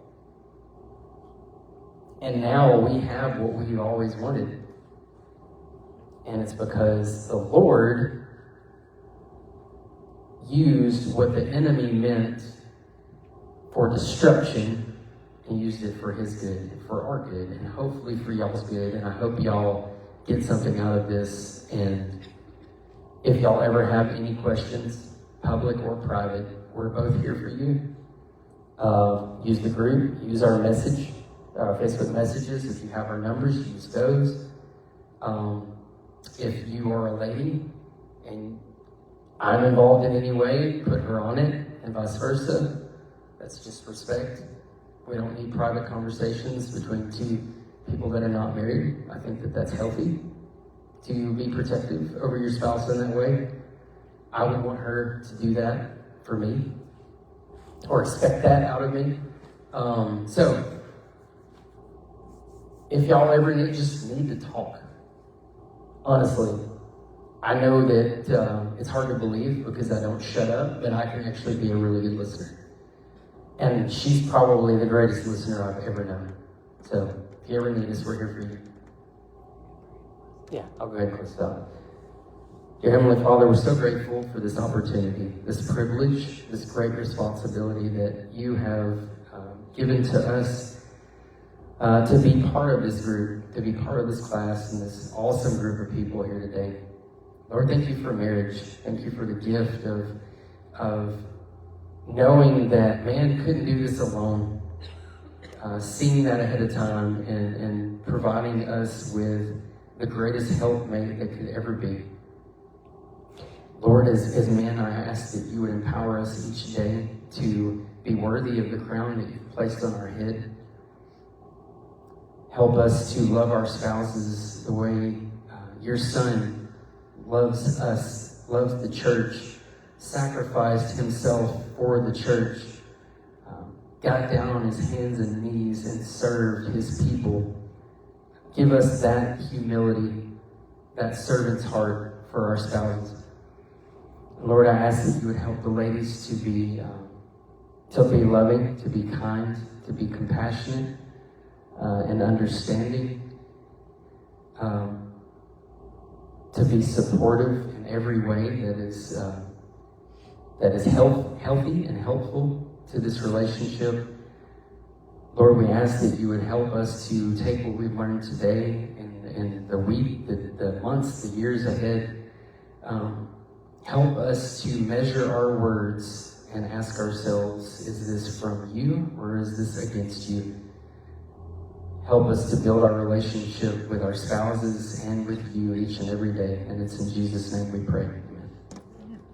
And now we have what we've always wanted. And it's because the Lord used what the enemy meant for destruction and used it for his good, for our good, and hopefully for y'all's good. And I hope y'all get something out of this. And if y'all ever have any questions, public or private, we're both here for you. Use the group, use our message, Facebook messages. If you have our numbers, use those. If you are a lady and I'm involved in any way, put her on it, and vice versa. That's just respect. We don't need private conversations between two people that are not married. I think that that's healthy to be protective over your spouse in that way. I would want her to do that for me, or expect that out of me. So, if y'all ever just need to talk, honestly, I know that it's hard to believe because I don't shut up, but I can actually be a really good listener. And she's probably the greatest listener I've ever known. So, if you ever need us, we're here for you. Yeah, I'll go ahead and close it out. Dear Heavenly Father, we're so grateful for this opportunity, this privilege, this great responsibility that you have given to us to be part of this group, to be part of this class and this awesome group of people here today. Lord, thank you for marriage. Thank you for the gift of knowing that man couldn't do this alone, seeing that ahead of time and providing us with the greatest helpmate that could ever be. Lord, as men, I ask that you would empower us each day to be worthy of the crown that you've placed on our head. Help us to love our spouses the way your Son loves us, loves the church, sacrificed himself for the church, got down on his hands and knees and served his people. Give us that humility, that servant's heart for our spouses. Lord, I ask that you would help the ladies to be loving, to be kind, to be compassionate and understanding, to to be supportive in every way that is healthy and helpful to this relationship. Lord, we ask that you would help us to take what we've learned today in the week, the months, the years ahead. Help us to measure our words and ask ourselves, is this from you or is this against you? Help us to build our relationship with our spouses and with you each and every day. And it's in Jesus' name we pray. Amen.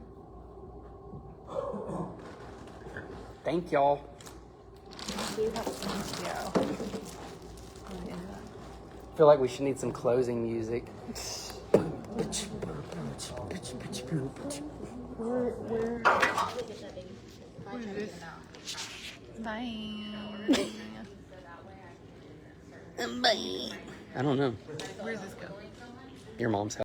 Thank y'all. I feel like we should need some closing music. Bye. I don't know. Where does this go? Your mom's house.